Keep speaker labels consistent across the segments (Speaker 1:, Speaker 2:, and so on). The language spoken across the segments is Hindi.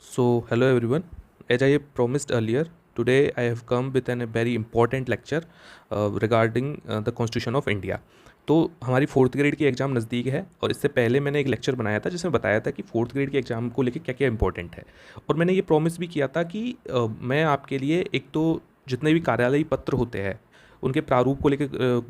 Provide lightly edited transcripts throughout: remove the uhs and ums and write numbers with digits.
Speaker 1: Hello everyone. As I promised earlier, today I have come with a very important lecture regarding the Constitution of India. तो हमारी फोर्थ ग्रेड की एग्ज़ाम नज़दीक है और इससे पहले मैंने एक लेक्चर बनाया था जिसमें बताया था कि फोर्थ ग्रेड की एग्ज़ाम को लेकर क्या क्या इंपॉर्टेंट है। और मैंने ये प्रॉमिस भी किया था कि मैं आपके लिए एक तो जितने भी कार्यालयी पत्र होते हैं उनके प्रारूप को लेकर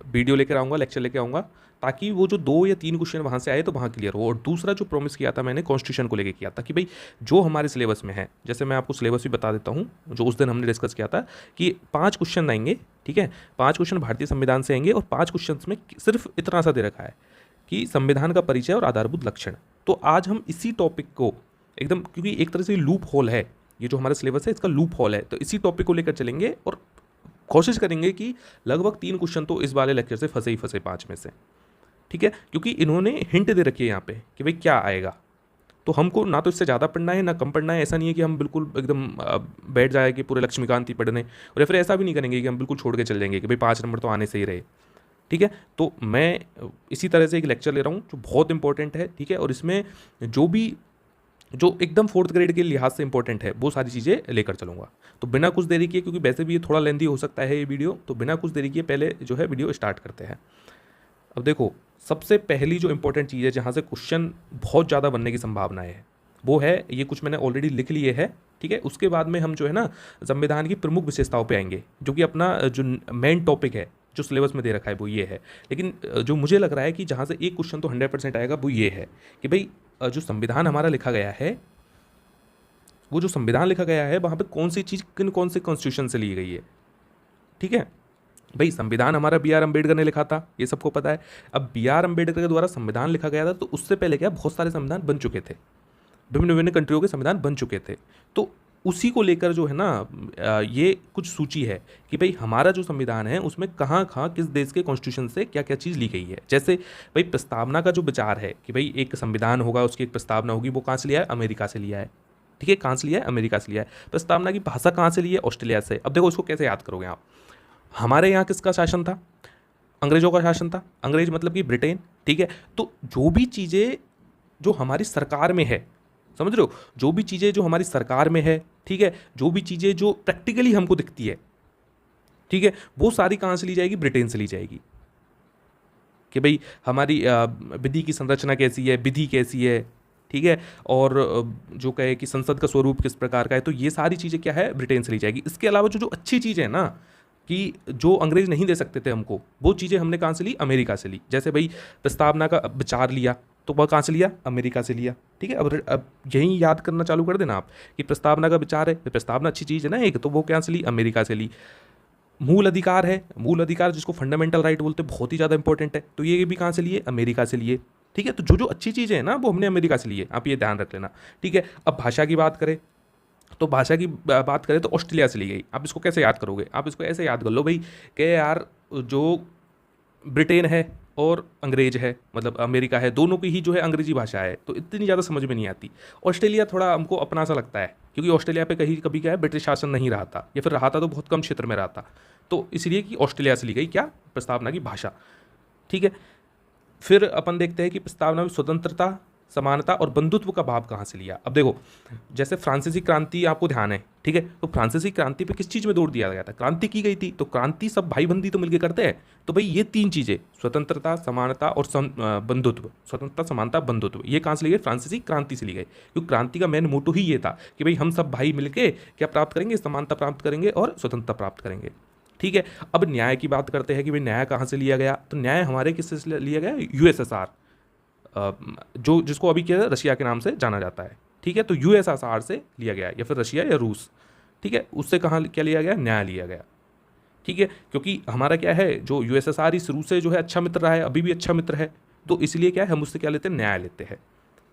Speaker 1: वीडियो लेकर आऊँगा, लेक्चर लेकर आऊँगा, ताकि वो जो 2 या 3 क्वेश्चन वहाँ से आए तो वहाँ क्लियर हो। और दूसरा जो प्रॉमिस किया था मैंने कॉन्स्टिट्यूशन को लेके किया था कि भाई जो हमारे सिलेबस में है, जैसे मैं आपको सिलेबस भी बता देता हूँ जो उस दिन हमने डिस्कस किया था कि 5 क्वेश्चन आएंगे, ठीक है। 5 क्वेश्चन भारतीय संविधान से आएंगे और 5 क्वेश्चन में सिर्फ इतना सा दे रखा है कि संविधान का परिचय और आधारभूत लक्षण। तो आज हम इसी टॉपिक को एकदम, क्योंकि एक तरह से लूप होल है, ये जो हमारा सिलेबस है इसका लूप होल है, तो इसी टॉपिक को लेकर चलेंगे और कोशिश करेंगे कि लगभग 3 क्वेश्चन तो इस वाले लेक्चर से फंसे ही फंसे 5 में से, ठीक है। क्योंकि इन्होंने हिंट दे रखी है यहाँ पे कि भाई क्या आएगा, तो हमको ना तो इससे ज़्यादा पढ़ना है ना कम पढ़ना है। ऐसा नहीं है कि हम बिल्कुल एकदम बैठ जाए कि पूरे लक्ष्मीकांत ही पढ़ने, और या फिर ऐसा भी नहीं करेंगे कि हम बिल्कुल छोड़ के चल जाएंगे कि भाई 5 नंबर तो आने से ही रहे, ठीक है। तो मैं इसी तरह से एक लेक्चर ले रहा हूँ जो बहुत इंपॉर्टेंट है, ठीक है। और इसमें जो एकदम फोर्थ ग्रेड के लिहाज से इंपॉर्टेंट है वो सारी चीज़ें लेकर चलूँगा। तो बिना कुछ देरी किए, क्योंकि वैसे भी ये थोड़ा लेंदी हो सकता है ये वीडियो, तो बिना कुछ देरी किए पहले जो है वीडियो स्टार्ट करते हैं। अब देखो, सबसे पहली जो इंपॉर्टेंट चीज़ है जहाँ से क्वेश्चन बहुत ज़्यादा बनने की संभावनाएं है वो है, ये कुछ मैंने ऑलरेडी लिख लिए है, ठीक है। उसके बाद में हम जो है ना संविधान की प्रमुख विशेषताओं पे आएंगे, जो कि अपना जो मेन टॉपिक है जो सिलेबस में दे रखा है वो ये है। लेकिन जो मुझे लग रहा है कि जहाँ से एक क्वेश्चन तो 100% आएगा वो ये है कि भाई जो संविधान हमारा लिखा गया है, वो जो संविधान लिखा गया है वहाँ पे कौन सी चीज़ कौन से कॉन्स्टिट्यूशन से ली गई है, ठीक है। भाई संविधान हमारा बी आर अम्बेडकर ने लिखा था, ये सबको पता है। अब बी आर अम्बेडकर के द्वारा संविधान लिखा गया था, तो उससे पहले क्या बहुत सारे संविधान बन चुके थे, विभिन्न विभिन्न कंट्रियों के संविधान बन चुके थे। तो उसी को लेकर जो है ना ये कुछ सूची है कि भाई हमारा जो संविधान है उसमें कहाँ कहाँ किस देश के कॉन्स्टिट्यूशन से क्या क्या चीज़ ली गई है। जैसे भाई प्रस्तावना का जो विचार है कि भाई एक संविधान होगा, उसकी एक प्रस्तावना होगी, वो कहाँ से लिया है? अमेरिका से लिया है, ठीक है। कहाँ से लिया है? अमेरिका से लिया है। प्रस्तावना की भाषा कहाँ से ली है? ऑस्ट्रेलिया से। अब देखो इसको कैसे याद करोगे आप। हमारे यहाँ किसका शासन था? अंग्रेजों का शासन था। अंग्रेज मतलब कि ब्रिटेन, ठीक है। तो जो भी चीज़ें जो हमारी सरकार में है, समझ रहे हो, जो भी चीज़ें जो हमारी सरकार में है, ठीक है, जो भी चीज़ें जो प्रैक्टिकली हमको दिखती है, ठीक है, वो सारी कहाँ से ली जाएगी? ब्रिटेन से ली जाएगी। कि भाई हमारी विधि की संरचना कैसी है, विधि कैसी है, ठीक है। और जो कहे कि संसद का स्वरूप किस प्रकार का है, तो ये सारी चीज़ें क्या है? ब्रिटेन से ली जाएगी। इसके अलावा जो जो अच्छी चीज़ें है ना कि जो अंग्रेज नहीं दे सकते थे हमको, वो चीज़ें हमने कहाँ से ली? अमेरिका से ली। जैसे भाई प्रस्तावना का विचार लिया, तो वह कहाँ से लिया? अमेरिका से लिया, ठीक है। अब यही याद करना चालू कर देना आप कि प्रस्तावना का विचार है, प्रस्तावना अच्छी चीज़ है ना एक, तो वो कहाँ से ली? अमेरिका से ली। मूल अधिकार है, मूल अधिकार जिसको फंडामेंटल राइट बोलते हैं, बहुत ही ज़्यादा इंपॉर्टेंट है, तो ये भी कहाँ से लिए? अमेरिका से लिए, ठीक है। तो जो जो अच्छी चीज़ें हैं ना वो हमने अमेरिका से लिए, आप ये ध्यान रख लेना, ठीक है। अब भाषा की बात करें, तो भाषा की बात करें तो ऑस्ट्रेलिया से ली गई। आप इसको कैसे याद करोगे? आप इसको ऐसे याद कर लो भाई कि यार जो ब्रिटेन है और अंग्रेज है, मतलब अमेरिका है, दोनों की ही जो है अंग्रेजी भाषा है, तो इतनी ज़्यादा समझ में नहीं आती। ऑस्ट्रेलिया थोड़ा हमको अपना सा लगता है, क्योंकि ऑस्ट्रेलिया पे कहीं कभी क्या है ब्रिटिश शासन नहीं रहा था, या फिर रहा था तो बहुत कम क्षेत्र में रहा था, तो इसलिए कि ऑस्ट्रेलिया से ली गई क्या? प्रस्तावना की भाषा, ठीक है। फिर अपन देखते हैं कि प्रस्तावना में स्वतंत्रता, समानता और बंधुत्व का भाव कहाँ से लिया। अब देखो, जैसे फ्रांसीसी क्रांति आपको ध्यान है, ठीक है, तो फ्रांसीसी क्रांति पे किस चीज़ में जोर दिया गया था? क्रांति की गई थी, तो क्रांति सब भाई बंदी तो मिलकर करते हैं। तो भाई ये 3 चीज़ें, स्वतंत्रता, समानता और बंधुत्व, स्वतंत्रता, समानता, बंधुत्व, ये कहाँ से ली गई? फ्रांसीसी क्रांति से ली गई। क्योंकि क्रांति का मेन मोटो ही ये था कि भाई हम सब भाई मिलके क्या प्राप्त करेंगे? समानता प्राप्त करेंगे और स्वतंत्रता प्राप्त करेंगे, ठीक है। अब न्याय की बात करते हैं कि भाई न्याय कहाँ से लिया गया, तो न्याय हमारे किससे लिया गया? यूएसएसआर, जो जिसको अभी क्या रशिया के नाम से जाना जाता है, ठीक है। तो यूएसएसआर से लिया गया, या फिर रशिया या रूस, ठीक है, उससे कहाँ क्या लिया गया? न्याय लिया गया, ठीक है। क्योंकि हमारा क्या है, जो यूएसएसआर इस रूस से जो है अच्छा मित्र रहा है, अभी भी अच्छा मित्र है, तो इसलिए क्या है हम उससे क्या लेते हैं? न्याय लेते हैं,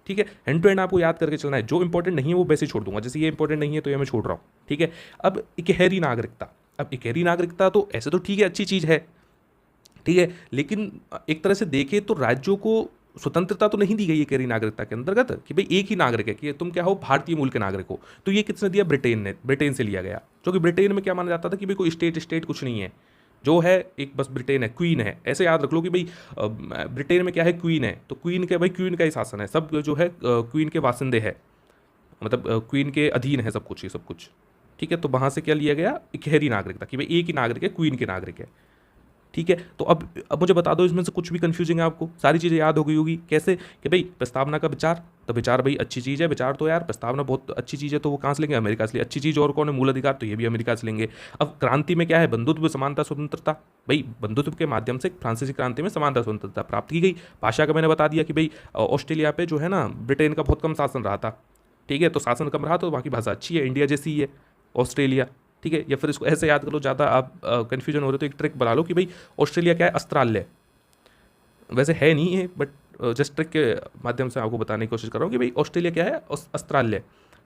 Speaker 1: ठीक है। हैंड टू हैंड आपको याद करके चलना है, जो इंपॉर्टेंट नहीं है वो वैसे छोड़ दूंगा, जैसे ये इंपॉर्टेंट नहीं है तो ये मैं छोड़ रहा हूँ, ठीक है। अब इकहरी नागरिकता, अब इकहरी नागरिकता तो ऐसे तो ठीक है, अच्छी चीज़ है, ठीक है, लेकिन एक तरह से देखें तो राज्यों को स्वतंत्रता तो नहीं दी गई है इकहरी नागरिकता के अंतर्गत कि भाई एक ही नागरिक है, कि तुम क्या हो? भारतीय मूल के नागरिक हो। तो ये किसने दिया? ब्रिटेन ने, ब्रिटेन से लिया गया, क्योंकि ब्रिटेन में क्या माना जाता था कि भाई कोई स्टेट स्टेट कुछ नहीं है, जो है एक बस ब्रिटेन है, क्वीन है। ऐसे याद रख लो कि भाई ब्रिटेन में क्या है? क्वीन है, तो क्वीन के भाई क्वीन का ही शासन है, सब जो है क्वीन के वासिंदे है, मतलब क्वीन के अधीन है सब कुछ, ये सब कुछ। ठीक है, तो वहाँ से क्या लिया गया, इकहरी नागरिकता, कि भाई एक ही नागरिक है, क्वीन के नागरिक है। ठीक है, तो अब मुझे बता दो इसमें से कुछ भी कंफ्यूजिंग है आपको, सारी चीज़ें याद हो गई होगी कैसे, कि भाई प्रस्तावना का विचार, तो विचार भाई अच्छी चीज़ है, विचार तो यार प्रस्तावना बहुत अच्छी चीज़ है, तो वो कहाँ से लेंगे, अमेरिका से। अच्छी चीज़ और कौन है, मूल अधिकार, तो ये भी अमेरिका से लेंगे। अब क्रांति में क्या है, बंधुत्व, समानता, स्वतंत्रता, भाई बंधुत्व के माध्यम से फ्रांसीसी क्रांति में समानता स्वतंत्रता प्राप्त की गई। भाषा का मैंने बता दिया कि भाई ऑस्ट्रेलिया पे जो है ना ब्रिटेन का बहुत कम शासन रहा था। ठीक है, तो शासन कम रहा तो बाकी भाषा अच्छी है, इंडिया जैसी ही है ऑस्ट्रेलिया। ठीक है, या फिर इसको ऐसे याद कर लो, ज़्यादा आप कन्फ्यूजन हो रहे तो एक ट्रिक बना लो कि भाई ऑस्ट्रेलिया क्या है, अस्त्रालय, वैसे है नहीं है बट जस्ट ट्रिक के माध्यम से आपको बताने की कोशिश कर रहा हूँ कि भाई ऑस्ट्रेलिया क्या है, अस्त्रालय।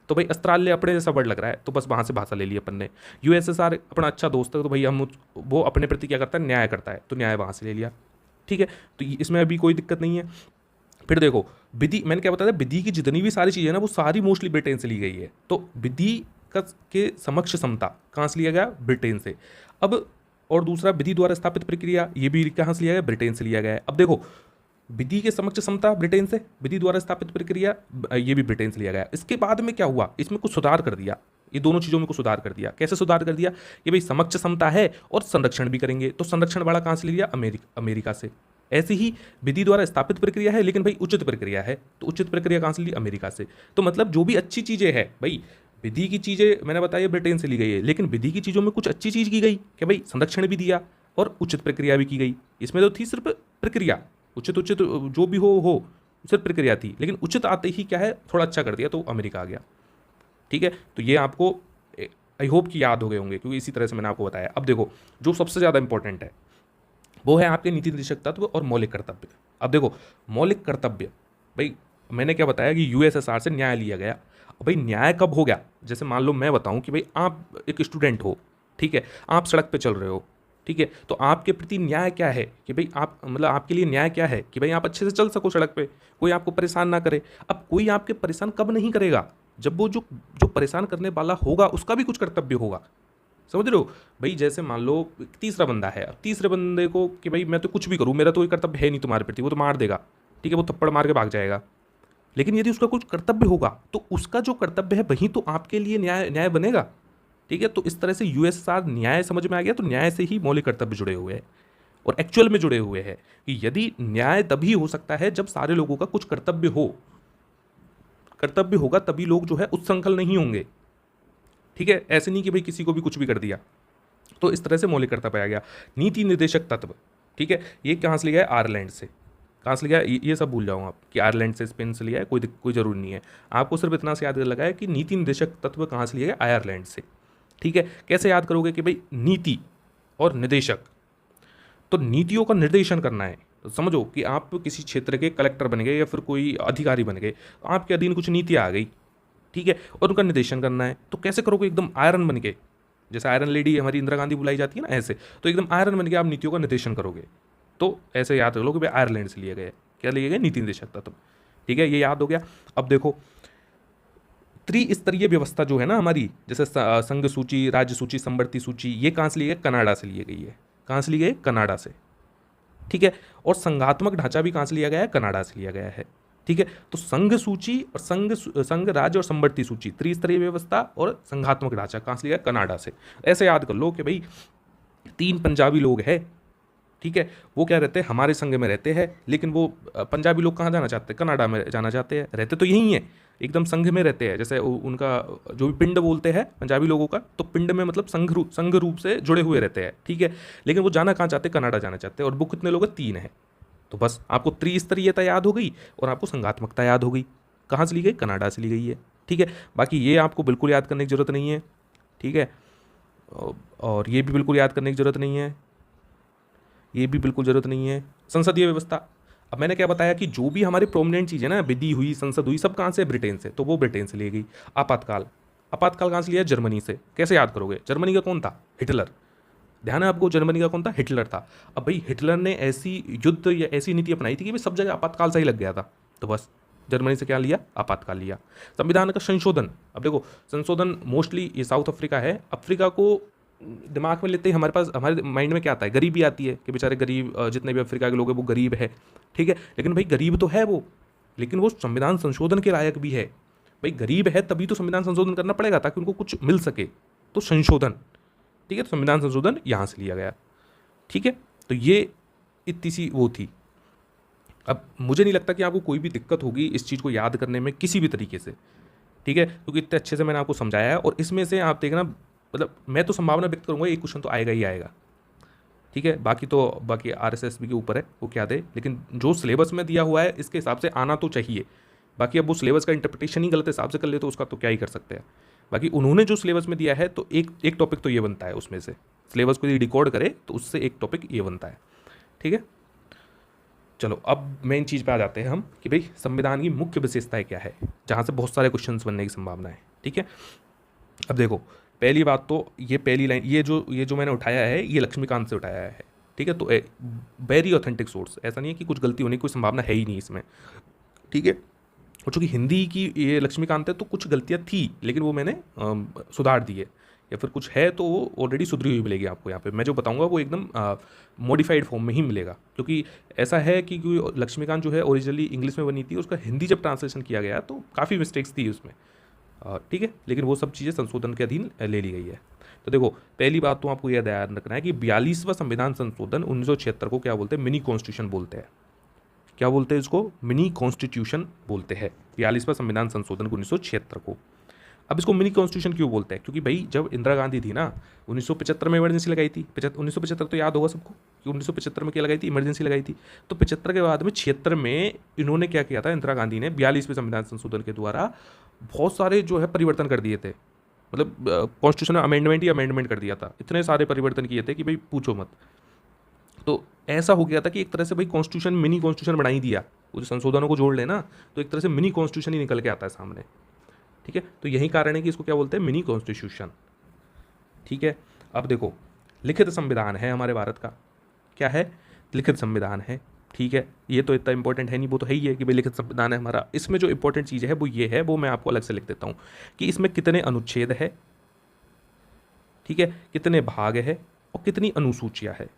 Speaker 1: तो भाई अस्त्रालय अपने जैसा वर्ड लग रहा है, तो बस वहाँ से भाषा ले ली अपन ने। यूएसएसआर अपना अच्छा दोस्त है, तो भाई हम वो अपने प्रति क्या करता है, न्याय करता है, तो न्याय वहाँ से ले लिया। ठीक है, तो इसमें अभी कोई दिक्कत नहीं है। फिर देखो विधि, मैंने क्या बताया, विधि की जितनी भी सारी चीज़ें ना वो सारी मोस्टली ब्रिटेन से ली गई है। तो विधि का के समक्ष समता कहाँ से लिया गया, ब्रिटेन से। अब और दूसरा, विधि द्वारा स्थापित प्रक्रिया, ये भी कहाँ से लिया गया, ब्रिटेन से लिया गया है। अब देखो विधि के समक्ष समता ब्रिटेन से, विधि द्वारा स्थापित प्रक्रिया ये भी ब्रिटेन से लिया गया। इसके बाद में क्या हुआ, इसमें कुछ सुधार कर दिया, ये दोनों चीज़ों में कुछ सुधार कर दिया। कैसे सुधार कर दिया, ये भाई समक्ष समता है और संरक्षण भी करेंगे, तो संरक्षण वाला कहाँ से लिया, अमेरिका से। ऐसे ही विधि द्वारा स्थापित प्रक्रिया है लेकिन भाई उचित प्रक्रिया है, तो उचित प्रक्रिया कहाँ से ली, अमेरिका से। तो मतलब जो भी अच्छी चीज़ें हैं भाई, विधि की चीज़ें मैंने बताया ब्रिटेन से ली गई है, लेकिन विधि की चीज़ों में कुछ अच्छी चीज़ की गई कि भाई संरक्षण भी दिया और उचित प्रक्रिया भी की गई। इसमें तो थी सिर्फ प्रक्रिया, उचित उचित जो भी हो सिर्फ प्रक्रिया थी, लेकिन उचित आते ही क्या है, थोड़ा अच्छा कर दिया, तो अमेरिका आ गया। ठीक है, तो ये आपको आई होप कि याद हो गए होंगे, क्योंकि इसी तरह से मैंने आपको बताया। अब देखो जो सबसे ज़्यादा इंपॉर्टेंट है वो है आपके नीति निर्देशक तत्व और मौलिक कर्तव्य। अब देखो मौलिक कर्तव्य, भाई मैंने क्या बताया कि यूएसएसआर से न्याय लिया गया। अब भाई न्याय कब हो गया, जैसे मान लो मैं बताऊं कि भाई आप एक स्टूडेंट हो, ठीक है, आप सड़क पे चल रहे हो, ठीक है, तो आपके प्रति न्याय क्या है कि भाई आप, मतलब आपके लिए न्याय क्या है कि भाई आप अच्छे से चल सको सड़क पे, कोई आपको परेशान ना करे। अब कोई आपके परेशान कब नहीं करेगा, जब वो जो जो परेशान करने वाला होगा उसका भी कुछ कर्तव्य होगा। समझ रहे हो भाई, जैसे मान लो तीसरा बंदा है, अब तीसरे बंदे को कि भाई मैं तो कुछ भी करूँ, मेरा तो कोई कर्तव्य है नहीं तुम्हारे प्रति, वो तो मार देगा, ठीक है, वो थप्पड़ मार के भाग जाएगा। लेकिन यदि उसका कुछ कर्तव्य होगा तो उसका जो कर्तव्य है वही तो आपके लिए न्याय बनेगा। ठीक है, तो इस तरह से यूएसएसआर न्याय समझ में आ गया, तो न्याय से ही मौलिक कर्तव्य जुड़े हुए हैं और एक्चुअल में जुड़े हुए हैं कि यदि न्याय तभी हो सकता है जब सारे लोगों का कुछ कर्तव्य हो, कर्तव्य होगा तभी लोग जो है उत्संखल नहीं होंगे। ठीक है, ऐसे नहीं कि भाई किसी को भी कुछ भी कर दिया। तो इस तरह से मौलिक कर्तव्य आ गया। नीति निर्देशक तत्व, ठीक है, ये कहाँ से लिया है, आयरलैंड से। कहाँ से लिया है, ये सब भूल जाओ आप कि आयरलैंड से, स्पेन से लिया है, कोई जरूरी नहीं है। आपको सिर्फ इतना से याद लगा है कि नीति निर्देशक तत्व कहाँ से लिया गया, आयरलैंड से। ठीक है, कैसे याद करोगे कि भाई नीति और निदेशक, तो नीतियों का निर्देशन करना है। तो समझो कि आप किसी क्षेत्र के कलेक्टर बन गए या फिर कोई अधिकारी बन गए, तो आपके अधीन कुछ नीतियाँ आ गई, ठीक है, और उनका निर्देशन करना है। तो कैसे करोगे, एकदम आयरन बन के, जैसे आयरन लेडी हमारी इंदिरा गांधी बुलाई जाती है ना, ऐसे तो एकदम आयरन बन के आप नीतियों का निर्देशन करोगे। तो ऐसे याद रख लो कि भाई आयरलैंड से लिए गए, क्या लिए गए, नीति निर्देशक तत्व। ठीक है, ये याद हो गया। अब देखो त्रिस्तरीय व्यवस्था जो है ना हमारी, जैसे संघ सूची, राज्य सूची, संवर्ती सूची, ये कहाँ से लिए गए, कनाडा से लिए गई है। कहाँ से लिए गए, कनाडा से। ठीक है, और संघात्मक ढांचा भी कहाँ से लिया गया है, कनाडा से लिया गया है। ठीक है, तो संघ सूची और संघ राज्य और संवर्ती सूची, त्रिस्तरीय व्यवस्था और संघात्मक ढांचा कहाँ से लिया, कनाडा से। ऐसे याद कर लो कि भाई 3 पंजाबी लोग हैं, ठीक है, वो क्या रहते हैं, हमारे संघ में रहते हैं, लेकिन वो पंजाबी लोग कहाँ जाना चाहते हैं, कनाडा में जाना चाहते हैं। रहते तो यही है, एकदम संघ में रहते हैं। जैसे उनका जो भी पिंड बोलते हैं पंजाबी लोगों का, तो पिंड में मतलब संघ रूप से जुड़े हुए रहते हैं। ठीक है, लेकिन वो जाना कहाँ चाहते हैं, कनाडा जाना चाहते हैं। और वो कितने लोग हैं, 3 है। तो बस आपको त्रिस्तरीयता याद हो गई और आपको संघात्मकता याद हो गई। कहाँ से ली गई, कनाडा से ली गई है। ठीक है, बाकी ये आपको बिल्कुल याद करने की जरूरत नहीं है। ठीक है, और ये भी बिल्कुल याद करने की जरूरत नहीं है, ये भी बिल्कुल जरूरत नहीं है। संसदीय व्यवस्था, अब मैंने क्या बताया कि जो भी हमारी प्रोमिनेंट चीज़ है ना, विधि हुई, संसद हुई, सब कहाँ से, ब्रिटेन से, तो वो ब्रिटेन से ली गई। आपातकाल, आपातकाल कहाँ से लिया, जर्मनी से। कैसे याद करोगे, जर्मनी का कौन था, हिटलर। ध्यान है आपको, जर्मनी का कौन था, हिटलर था। अब भाई हिटलर ने ऐसी युद्ध या ऐसी नीति अपनाई थी कि भाई सब जगह आपातकाल से ही लग गया था, तो बस जर्मनी से क्या लिया, आपातकाल लिया। संविधान का संशोधन, अब देखो संशोधन मोस्टली ये साउथ अफ्रीका है। अफ्रीका को दिमाग में लेते ही हमारे पास, हमारे माइंड में क्या आता है, गरीबी आती है कि बेचारे गरीब, जितने भी अफ्रीका के लोग हैं वो गरीब है। ठीक है, लेकिन भाई गरीब तो है वो, लेकिन वो संविधान संशोधन के लायक भी है। भाई गरीब है तभी तो संविधान संशोधन करना पड़ेगा ताकि उनको कुछ मिल सके, तो संशोधन, ठीक है, तो संविधान संशोधन यहाँ से लिया गया, ठीक है। तो ये इतनी सी वो थी। अब मुझे नहीं लगता कि आपको कोई भी दिक्कत होगी इस चीज़ को याद करने में किसी भी तरीके से, ठीक है, क्योंकि इतने अच्छे से मैंने आपको समझाया है। और इसमें से आप देखना, मतलब मैं तो संभावना व्यक्त करूंगा एक क्वेश्चन तो आएगा ही आएगा, ठीक है। बाकी आरएसएसबी के ऊपर है वो क्या दे, लेकिन जो सिलेबस में दिया हुआ है इसके हिसाब से आना तो चाहिए। बाकी अब वो सिलेबस का इंटरप्रिटेशन ही गलत हिसाब से कर ले तो उसका तो क्या ही कर सकते हैं। बाकी उन्होंने जो सिलेबस में दिया है तो एक टॉपिक तो ये बनता है उसमें से, सिलेबस को यदि डिकोड करे तो उससे एक टॉपिक ये बनता है, ठीक है। चलो अब मेन चीज़ पे आ जाते हैं हम कि भाई संविधान की मुख्य विशेषताएं क्या है, जहाँ से बहुत सारे क्वेश्चंस बनने की संभावना है, ठीक है। अब देखो पहली बात तो ये पहली लाइन, ये जो मैंने उठाया है ये लक्ष्मीकांत से उठाया है, ठीक है। तो वेरी ऑथेंटिक सोर्स, ऐसा नहीं है कि कुछ गलती होने की कोई संभावना है ही नहीं इसमें, ठीक है। और चूँकि हिंदी की ये लक्ष्मीकांत है तो कुछ गलतियाँ थी लेकिन वो मैंने सुधार दी है, या फिर कुछ है तो वो ऑलरेडी सुधरी हुई मिलेगी आपको यहाँ पे। मैं जो बताऊँगा वो एकदम मॉडिफाइड फॉर्म में ही मिलेगा, क्योंकि ऐसा है कि लक्ष्मीकांत जो है ओरिजिनली इंग्लिश में बनी थी, उसका हिंदी जब ट्रांसलेशन किया गया तो काफ़ी मिस्टेक्स थी उसमें, ठीक है, लेकिन वो सब चीज़ें संशोधन के अधीन ले ली गई है। तो देखो पहली बात तो आपको यह ध्यान रखना है कि 42वां संविधान संशोधन 1976 को क्या बोलते हैं, मिनी कॉन्स्टिट्यूशन बोलते हैं। क्या बोलते हैं इसको, मिनी कॉन्स्टिट्यूशन बोलते हैं 42वां संविधान संशोधन 1976 को। अब इसको मिनी कॉन्स्टिट्यूशन क्यों बोलते हैं, क्योंकि भाई जब इंदिरा गांधी थी ना 1975 में इमरजेंसी लगाई थी, 1975 तो याद होगा सबको कि 1975 में क्या लगाई थी, इमरजेंसी लगाई थी। तो 75 के बाद में 76 में इन्होंने क्या किया था, इंदिरा गांधी ने 42वें संविधान संशोधन के द्वारा बहुत सारे जो है परिवर्तन कर दिए थे, मतलब कॉन्स्टिट्यूशन अमेंडमेंट ही अमेंडमेंट कर दिया था, इतने सारे परिवर्तन किए थे कि भाई पूछो मत। तो ऐसा हो गया था कि एक तरह से भाई कॉन्स्टिट्यूशन मिनी कॉन्स्टिट्यूशन बना ही दिया, वो जो संशोधनों को जोड़ लेना तो एक तरह से मिनी कॉन्स्टिट्यूशन ही निकल के आता है सामने, ठीक है। तो यही कारण है कि इसको क्या बोलते हैं, मिनी कॉन्स्टिट्यूशन, ठीक है। अब देखो लिखित संविधान है हमारे भारत का, क्या है, लिखित संविधान है, ठीक है। ये तो इतना इंपॉर्टेंट है नहीं, वो तो है ही है कि भाई लिखित संविधान है हमारा। इसमें जो इंपॉर्टेंट चीज़ है वो ये है, वो मैं आपको अलग से लिख देता हूँ कि इसमें कितने अनुच्छेद है, ठीक है, कितने भाग है और कितनी अनुसूचियाँ है।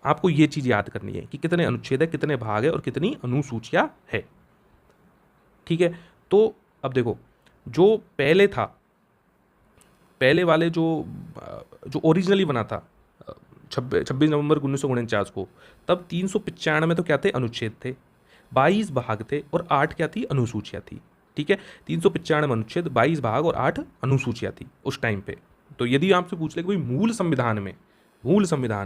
Speaker 1: आपको ये चीज़ याद करनी है कि कितने अनुच्छेद है, कितने भाग है और कितनी अनुसूचियाँ है, ठीक है। तो अब देखो जो पहले था, पहले वाले जो ओरिजिनली बना था 26 नवंबर 1949 को, तब 395 तो क्या थे, अनुच्छेद थे, 22 भाग थे और 8 क्या थी, अनुसूचियाँ थी, ठीक है। 395 अनुच्छेद, 22 भाग और 8 अनुसूचियाँ थी उस टाइम पे। तो यदि आपसे पूछ ले कि भाई मूल संविधान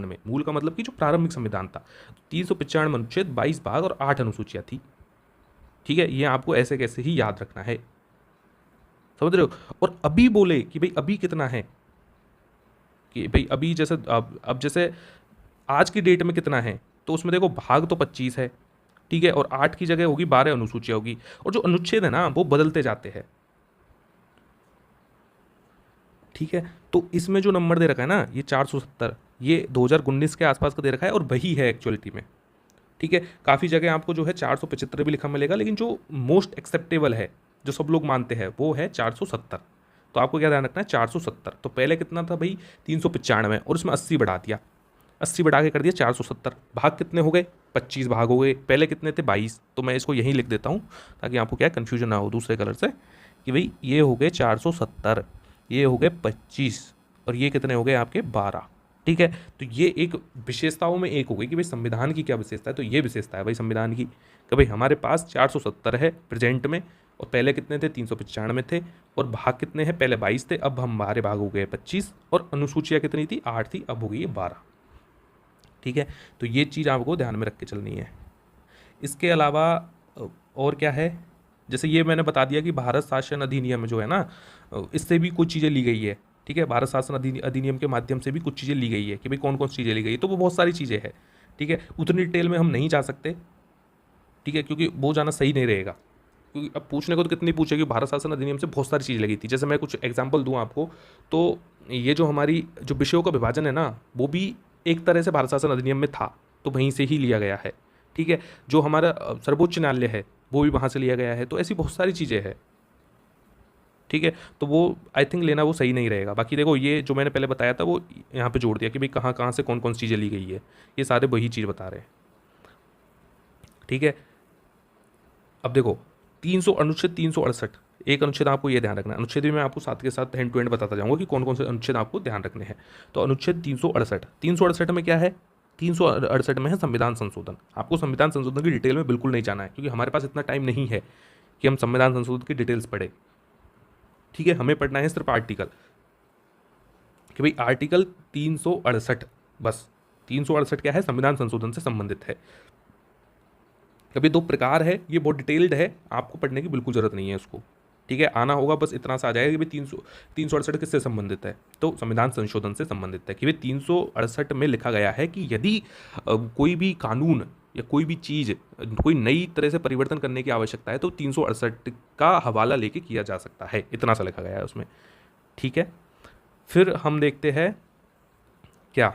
Speaker 1: में, मूल का मतलब कि जो प्रारंभिक संविधान था, 395 अनुच्छेद, 22 भाग और 8 अनुसूचियाँ थी, ठीक है। ये आपको ऐसे कैसे ही याद रखना है, समझ रहे हो। और अभी बोले कि भाई अभी कितना है, कि भाई अभी जैसे अब जैसे आज की डेट में कितना है, तो उसमें देखो भाग तो 25 है, ठीक है, और 8 की जगह होगी 12 अनुसूचियाँ होगी, और जो अनुच्छेद है ना वो बदलते जाते हैं, ठीक है। तो इसमें जो नंबर दे रखा है ना ये 470, ये 2019 के आसपास का दे रखा है और वही है एक्चुअलिटी में, ठीक है। काफ़ी जगह आपको जो है 475 भी लिखा मिलेगा, लेकिन जो मोस्ट एक्सेप्टेबल है, जो सब लोग मानते हैं, वो है 470। तो आपको क्या ध्यान रखना है, 470। तो पहले कितना था भाई, 395, और उसमें 80 बढ़ा दिया, 80 बढ़ा के कर दिया 470। भाग कितने हो गए, 25 भाग हो गए, पहले कितने थे, 22। तो मैं इसको यहीं लिख देता हूँ ताकि आपको क्या कन्फ्यूजन ना हो दूसरे कलर से, कि भाई ये हो गए 470, ये हो गए 25 और ये कितने हो गए आपके 12, ठीक है। तो ये एक विशेषताओं में एक हो गई कि भाई संविधान की क्या विशेषता है, तो ये विशेषता है भाई संविधान की कि भाई हमारे पास 470 है प्रेजेंट में, और पहले कितने थे, 395 थे, और भाग कितने हैं, पहले 22 थे, अब हमारे भाग हो गए 25, और अनुसूचियाँ कितनी थी, 8 थी, अब हो गई 12, ठीक है। तो ये चीज़ आपको ध्यान में रख के चलनी है। इसके अलावा और क्या है, जैसे ये मैंने बता दिया कि भारत शासन अधिनियम जो है ना, इससे भी कुछ चीज़ें ली गई है, ठीक है। भारत शासन अधिनियम के माध्यम से भी कुछ चीज़ें ली गई है कि भाई कौन कौन सी चीज़ें ली गई है, तो वो बहुत सारी चीज़ें हैं, ठीक है। उतनी डिटेल में हम नहीं जा सकते, ठीक है, क्योंकि वो जाना सही नहीं रहेगा, क्योंकि अब पूछने को तो कितनी पूछेगी। भारत शासन अधिनियम से बहुत सारी चीज़ें लगी थी, जैसे मैं कुछ एग्जाम्पल दूँ आपको, तो ये जो हमारी जो विषयों का विभाजन है ना, वो भी एक तरह से भारत शासन अधिनियम में था, तो वहीं से ही लिया गया है, ठीक है। जो हमारा सर्वोच्च न्यायालय है वो भी वहाँ से लिया गया है, तो ऐसी बहुत सारी चीज़ें हैं, ठीक है। तो वो आई थिंक लेना वो सही नहीं रहेगा। बाकी देखो ये जो मैंने पहले बताया था वो यहाँ पे जोड़ दिया कि भाई कहाँ कहाँ से कौन कौन सी चीज़ें ली गई है, ये सारे वही चीज़ बता रहे हैं, ठीक है। अब देखो अनुच्छेद 368, एक अनुच्छेद आपको ये ध्यान रखना है। अनुच्छेद भी मैं आपको साथ के साथ हैंड टू हैंड बताता जाऊंगा कि कौन कौन से अनुच्छेद आपको ध्यान रखने हैं। तो अनुच्छेद 368, 368 में क्या है? 368 में है संविधान संशोधन। आपको संविधान संशोधन की डिटेल में बिल्कुल नहीं जाना है, क्योंकि हमारे पास इतना टाइम नहीं है कि हम संविधान संशोधन की डिटेल्स पढ़े। ठीक है, हमें पढ़ना है सिर्फ आर्टिकल, कि भाई आर्टिकल 368, बस 368 क्या है? संविधान संशोधन से संबंधित है। अब ये दो प्रकार है, ये बहुत डिटेल्ड है, आपको पढ़ने की बिल्कुल जरूरत नहीं है इसको। ठीक है, आना होगा बस इतना सा आ जाएगा कि भाई 368 किससे संबंधित है? तो संविधान संशोधन से संबंधित है। कि भाई 368 में लिखा गया है कि यदि कोई भी कानून या कोई भी चीज़ कोई नई तरह से परिवर्तन करने की आवश्यकता है तो 368 का हवाला लेके किया जा सकता है, इतना सा लिखा गया है उसमें। ठीक है, फिर हम देखते हैं क्या,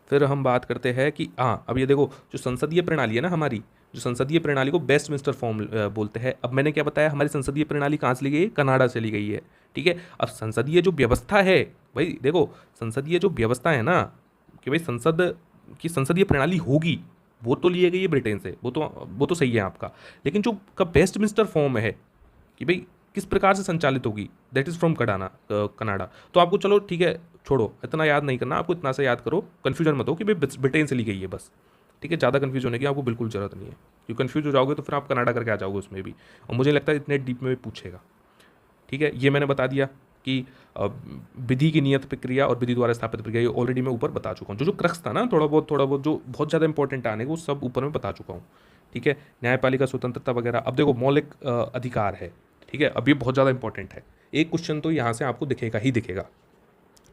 Speaker 1: फिर हम बात करते हैं कि हाँ, अब ये देखो जो संसदीय प्रणाली है ना हमारी, जो संसदीय प्रणाली को वेस्टमिंस्टर फॉर्म बोलते हैं। अब मैंने क्या बताया, हमारी संसदीय प्रणाली कहाँ से ली गई है? कनाडा से ली गई है। ठीक है, अब संसदीय जो व्यवस्था है, भाई देखो संसदीय जो व्यवस्था है ना, कि भाई संसद की संसदीय प्रणाली होगी, वो तो लिए गई है ब्रिटेन से, वो तो सही है आपका। लेकिन जो का वेस्टमिंस्टर फॉर्म है कि भाई किस प्रकार से संचालित होगी, दैट इज़ फ्रॉम कनाडा। तो आपको चलो ठीक है, छोड़ो, इतना याद नहीं करना, आपको इतना सा याद करो, कन्फ्यूजन मत हो कि भाई ब्रिटेन से ली गई है बस। ठीक है, ज़्यादा कन्फ्यूज होने की आपको बिल्कुल ज़रूरत नहीं है, क्योंकि कन्फ्यूज हो जाओगे तो फिर आप कनाडा करके आ जाओगे उसमें भी, और मुझे लगता है इतने डीप में भी पूछेगा। ठीक है, ये मैंने बता दिया कि विधि की नियत प्रक्रिया और विधि द्वारा स्थापित प्रक्रिया, ये ऑलरेडी मैं ऊपर बता चुका हूँ। जो क्रक्स था ना, थोड़ा बहुत जो बहुत ज़्यादा इंपॉर्टेंट आने को, सब ऊपर में बता चुका हूँ। ठीक है, न्यायपालिका स्वतंत्रता वगैरह। अब देखो मौलिक अधिकार है, ठीक है, अब ये बहुत ज़्यादा इंपॉर्टेंट है। एक क्वेश्चन तो यहाँ से आपको दिखेगा ही दिखेगा।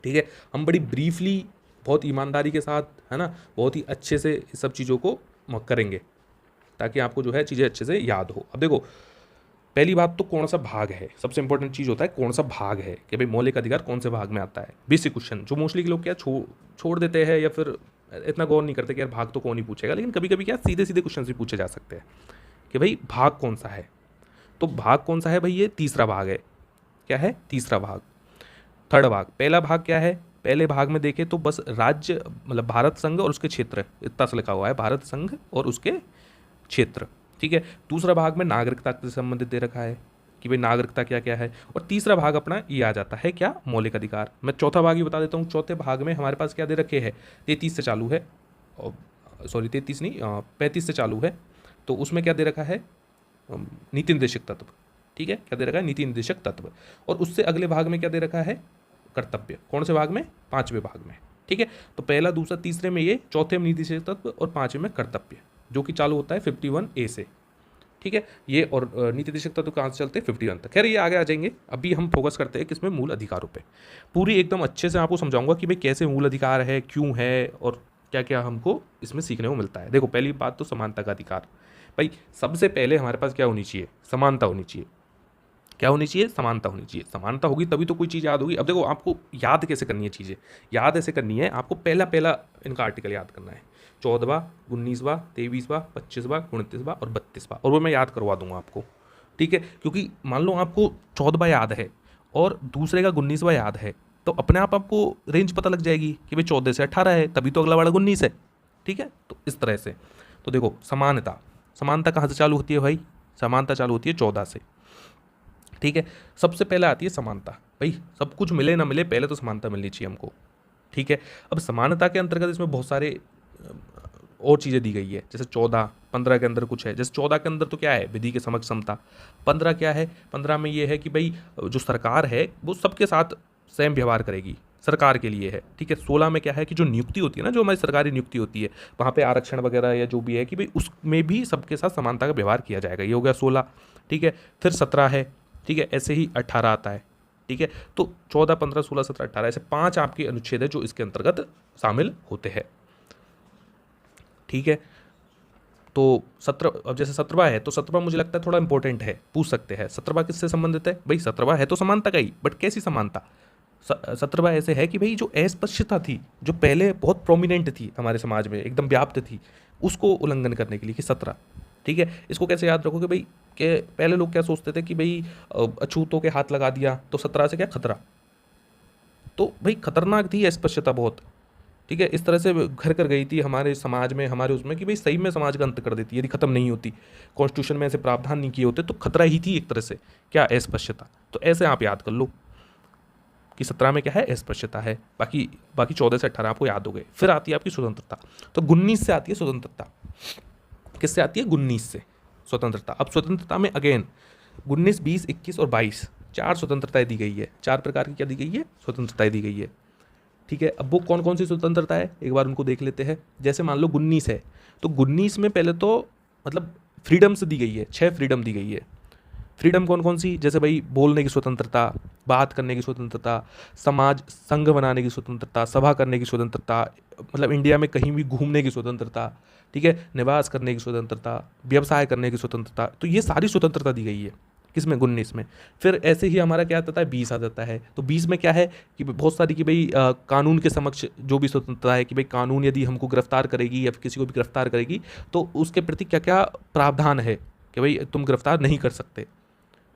Speaker 1: ठीक है, हम बड़ी ब्रीफली, बहुत ईमानदारी के साथ, है ना, बहुत ही अच्छे से इस सब चीज़ों को करेंगे ताकि आपको जो है चीज़ें अच्छे से याद हो। अब देखो पहली बात तो कौन सा भाग है, सबसे इंपॉर्टेंट चीज़ होता है कौन सा भाग है, कि भाई मौलिक अधिकार कौन से भाग में आता है। बेसिक क्वेश्चन जो मोस्टली लोग क्या छोड़ देते हैं या फिर इतना गौर नहीं करते कि यार भाग तो कौन ही पूछेगा, लेकिन कभी कभी क्या सीधे सीधे क्वेश्चन भी पूछे जा सकते हैं कि भाई भाग कौन सा है। तो भाग कौन सा है भाई? ये तीसरा भाग है। क्या है? तीसरा भाग, थर्ड भाग। पहला भाग क्या है? पहले भाग में देखें तो बस राज्य, मतलब भारत संघ और उसके क्षेत्र, इतना सा लिखा हुआ है, भारत संघ और उसके क्षेत्र। ठीक है, दूसरा भाग में नागरिकता से संबंधित दे रखा है कि भाई नागरिकता क्या क्या है, और तीसरा भाग अपना ये आ जाता है क्या? मौलिक अधिकार। मैं चौथा भाग ही बता देता हूँ। चौथे भाग में हमारे पास क्या दे रखे हैं? 33 से चालू है, सॉरी 33 नहीं, 35 से चालू है। तो उसमें क्या दे रखा है? नीति निर्देशक तत्व। ठीक है, क्या दे रखा है? नीति निर्देशक तत्व। और उससे अगले भाग में क्या दे रखा है? कर्तव्य। कौन से भाग में? पांचवें भाग में। ठीक है, तो पहला, दूसरा, तीसरे में ये, चौथे में नीति निर्देशक तत्व और पांचवें में कर्तव्य, जो कि चालू होता है 51A से। ठीक है, ये और नीति निर्देशक तत्व कहाँ से चलते हैं? 51 तक। खैर ये आगे आ जाएंगे, अभी हम फोकस करते हैं किसमें? मूल अधिकारों पे। पूरी एकदम अच्छे से आपको समझाऊंगा कि भाई कैसे मूल अधिकार है, क्यों है, और क्या क्या हमको इसमें सीखने को मिलता है। देखो पहली बात तो समानता का अधिकार। भाई सबसे पहले हमारे पास क्या होनी चाहिए? समानता होनी चाहिए। क्या होनी चाहिए? समानता होनी चाहिए। समानता होगी तभी तो कोई चीज़ याद होगी। अब देखो आपको याद कैसे करनी है चीज़ें, याद ऐसे करनी है, आपको पहला पहला इनका आर्टिकल याद करना है। 14वां, 19वां, 23वां, 25वां, 29वां और 32वां, और वो मैं याद करवा दूंगा आपको। ठीक है, क्योंकि मान लो आपको 14वां याद है और दूसरे का 19वां याद है, तो अपने आप आपको रेंज पता लग जाएगी कि भाई 14 से 18 है, तभी तो अगला वाला 19 है। ठीक है, तो इस तरह से। तो देखो समानता, समानता कहाँ से चालू होती है भाई? समानता चालू होती है 14 से। ठीक है, सबसे पहले आती है समानता। भाई सब कुछ मिले ना मिले, पहले तो समानता मिलनी चाहिए हमको। ठीक है, अब समानता के अंतर्गत इसमें बहुत सारे और चीज़ें दी गई है, जैसे 14, 15 के अंदर कुछ है। जैसे 14 के अंदर तो क्या है? विधि के समक्ष समता। 15 क्या है? 15 में ये है कि भाई जो सरकार है वो सबके साथ सेम व्यवहार करेगी, सरकार के लिए है। ठीक है, 16 में क्या है कि जो नियुक्ति होती है ना, जो हमारी सरकारी नियुक्ति होती है, वहाँ पे आरक्षण वगैरह या जो भी है कि भाई उसमें भी सबके साथ समानता का व्यवहार किया जाएगा। ये हो गया 16। ठीक है, फिर 17 है। ठीक है, ऐसे ही 18 आता है। ठीक है, तो 14, 15, 16, 17, 18 ऐसे 5 आपके अनुच्छेद है जो इसके अंतर्गत शामिल होते हैं। ठीक है, तो 17, अब जैसे 17वां है, तो 17वां मुझे लगता है थोड़ा इंपॉर्टेंट है, पूछ सकते हैं 17वां किससे संबंधित है? भाई 17वां है तो समानता का ही, बट कैसी समानता? 17वां ऐसे है कि भाई जो अस्पृश्यता थी, जो पहले बहुत प्रोमिनेंट थी हमारे समाज में, एकदम व्याप्त थी, उसको उल्लंघन करने के लिए कि 17। ठीक है, इसको कैसे याद रखोगे भाई? कि पहले लोग क्या सोचते थे कि भाई अछूतों के हाथ लगा दिया तो 17 से क्या खतरा? तो भाई खतरनाक थी अस्पृश्यता बहुत। ठीक है, इस तरह से घर कर गई थी हमारे समाज में, हमारे उसमें, कि भाई सही में समाज का अंत कर देती यदि खत्म नहीं होती, कॉन्स्टिट्यूशन में ऐसे प्रावधान नहीं किए होते तो खतरा ही थी एक तरह से, क्या अस्पृश्यता। तो ऐसे आप याद कर लो कि 17 में क्या है, अस्पृश्यता है। बाकी बाकी 14 से 18 आपको याद हो गए। फिर आती है आपकी स्वतंत्रता। तो 19 से आती है स्वतंत्रता। किससे आती है? 19 से स्वतंत्रता। अब स्वतंत्रता में अगेन 19, 20, 21 और 22 चार स्वतंत्रताएं दी गई है। चार प्रकार की क्या दी गई है? स्वतंत्रताएं दी गई है। ठीक है, अब वो कौन कौन सी स्वतंत्रता है एक बार उनको देख लेते हैं। जैसे मान लो 19 है, तो 19 में पहले तो मतलब फ्रीडम्स दी गई है, 6 फ्रीडम दी गई है। फ्रीडम कौन कौन सी? जैसे भाई बोलने की स्वतंत्रता, बात करने की स्वतंत्रता, समाज संघ बनाने की स्वतंत्रता, सभा करने की स्वतंत्रता, मतलब इंडिया में कहीं भी घूमने की स्वतंत्रता, ठीक है, निवास करने की स्वतंत्रता, व्यवसाय करने की स्वतंत्रता। तो ये सारी स्वतंत्रता दी गई है किसमें? 19 में। फिर ऐसे ही हमारा क्या आता है? 20 आ जाता है। तो 20 में क्या है कि बहुत सारी कि भाई कानून के समक्ष जो भी स्वतंत्रता है, कि भाई कानून यदि हमको गिरफ्तार करेगी या फिर किसी को भी गिरफ्तार करेगी तो उसके प्रति क्या क्या प्रावधान है कि भाई तुम गिरफ्तार नहीं कर सकते।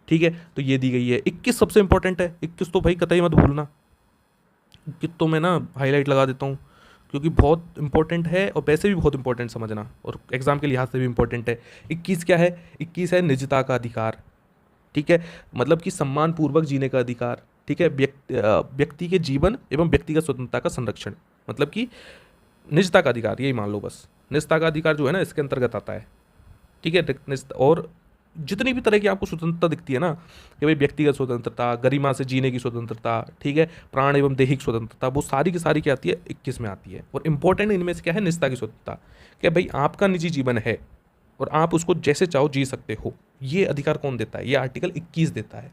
Speaker 1: ठीक है, तो ये दी गई है। 21 सबसे इंपॉर्टेंट है। 21 तो भाई कतई मत भूलना। 21 तो मैं ना हाईलाइट लगा देता हूँ क्योंकि बहुत इंपॉर्टेंट है और वैसे भी बहुत इंपॉर्टेंट समझना, और एग्जाम के लिहाज से भी इंपॉर्टेंट है। 21 क्या है? 21 है निजता का अधिकार। ठीक है, मतलब कि सम्मान पूर्वक जीने का अधिकार। ठीक है, व्यक्ति के जीवन एवं व्यक्तिगत स्वतंत्रता का संरक्षण, मतलब कि निजता का अधिकार, यही मान लो बस। निजता का अधिकार जो है ना इसके अंतर्गत आता है। ठीक है, और जितनी भी तरह की आपको स्वतंत्रता दिखती है ना, कि भाई व्यक्तिगत स्वतंत्रता, गरिमा से जीने की स्वतंत्रता, ठीक है, प्राण एवं दैहिक स्वतंत्रता, वो सारी की सारी क्या आती है? 21 में आती है। और इंपॉर्टेंट इनमें से क्या है? निजता की स्वतंत्रता, कि भाई आपका निजी जीवन है और आप उसको जैसे चाहो जी सकते हो। ये अधिकार कौन देता है? ये आर्टिकल 21 देता है।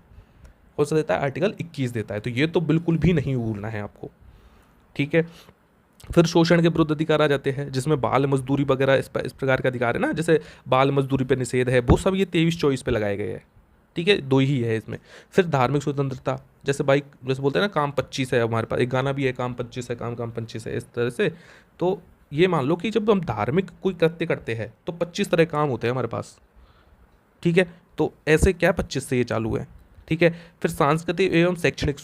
Speaker 1: कौन सा देता है? आर्टिकल 21 देता है। तो ये तो बिल्कुल भी नहीं भूलना है आपको। ठीक है, फिर शोषण के विरुद्ध अधिकार आ जाते हैं, जिसमें बाल मजदूरी वगैरह इस प्रकार का अधिकार है ना, जैसे बाल मजदूरी पे निषेध है, वो सब ये 23-24 पे लगाए गए हैं। ठीक है, दो ही है इसमें। फिर धार्मिक स्वतंत्रता, जैसे भाई जैसे बोलते हैं ना काम 25 है, हमारे पास एक गाना भी है, काम 25 है, काम काम 25 है, इस तरह से। तो ये मान लो कि जब हम धार्मिक कोई कृत्य करते हैं तो 25 तरह के काम होते हैं हमारे पास। ठीक है, तो ऐसे क्या 25 से ये चालू है। ठीक है, फिर सांस्कृतिक एवं शैक्षणिक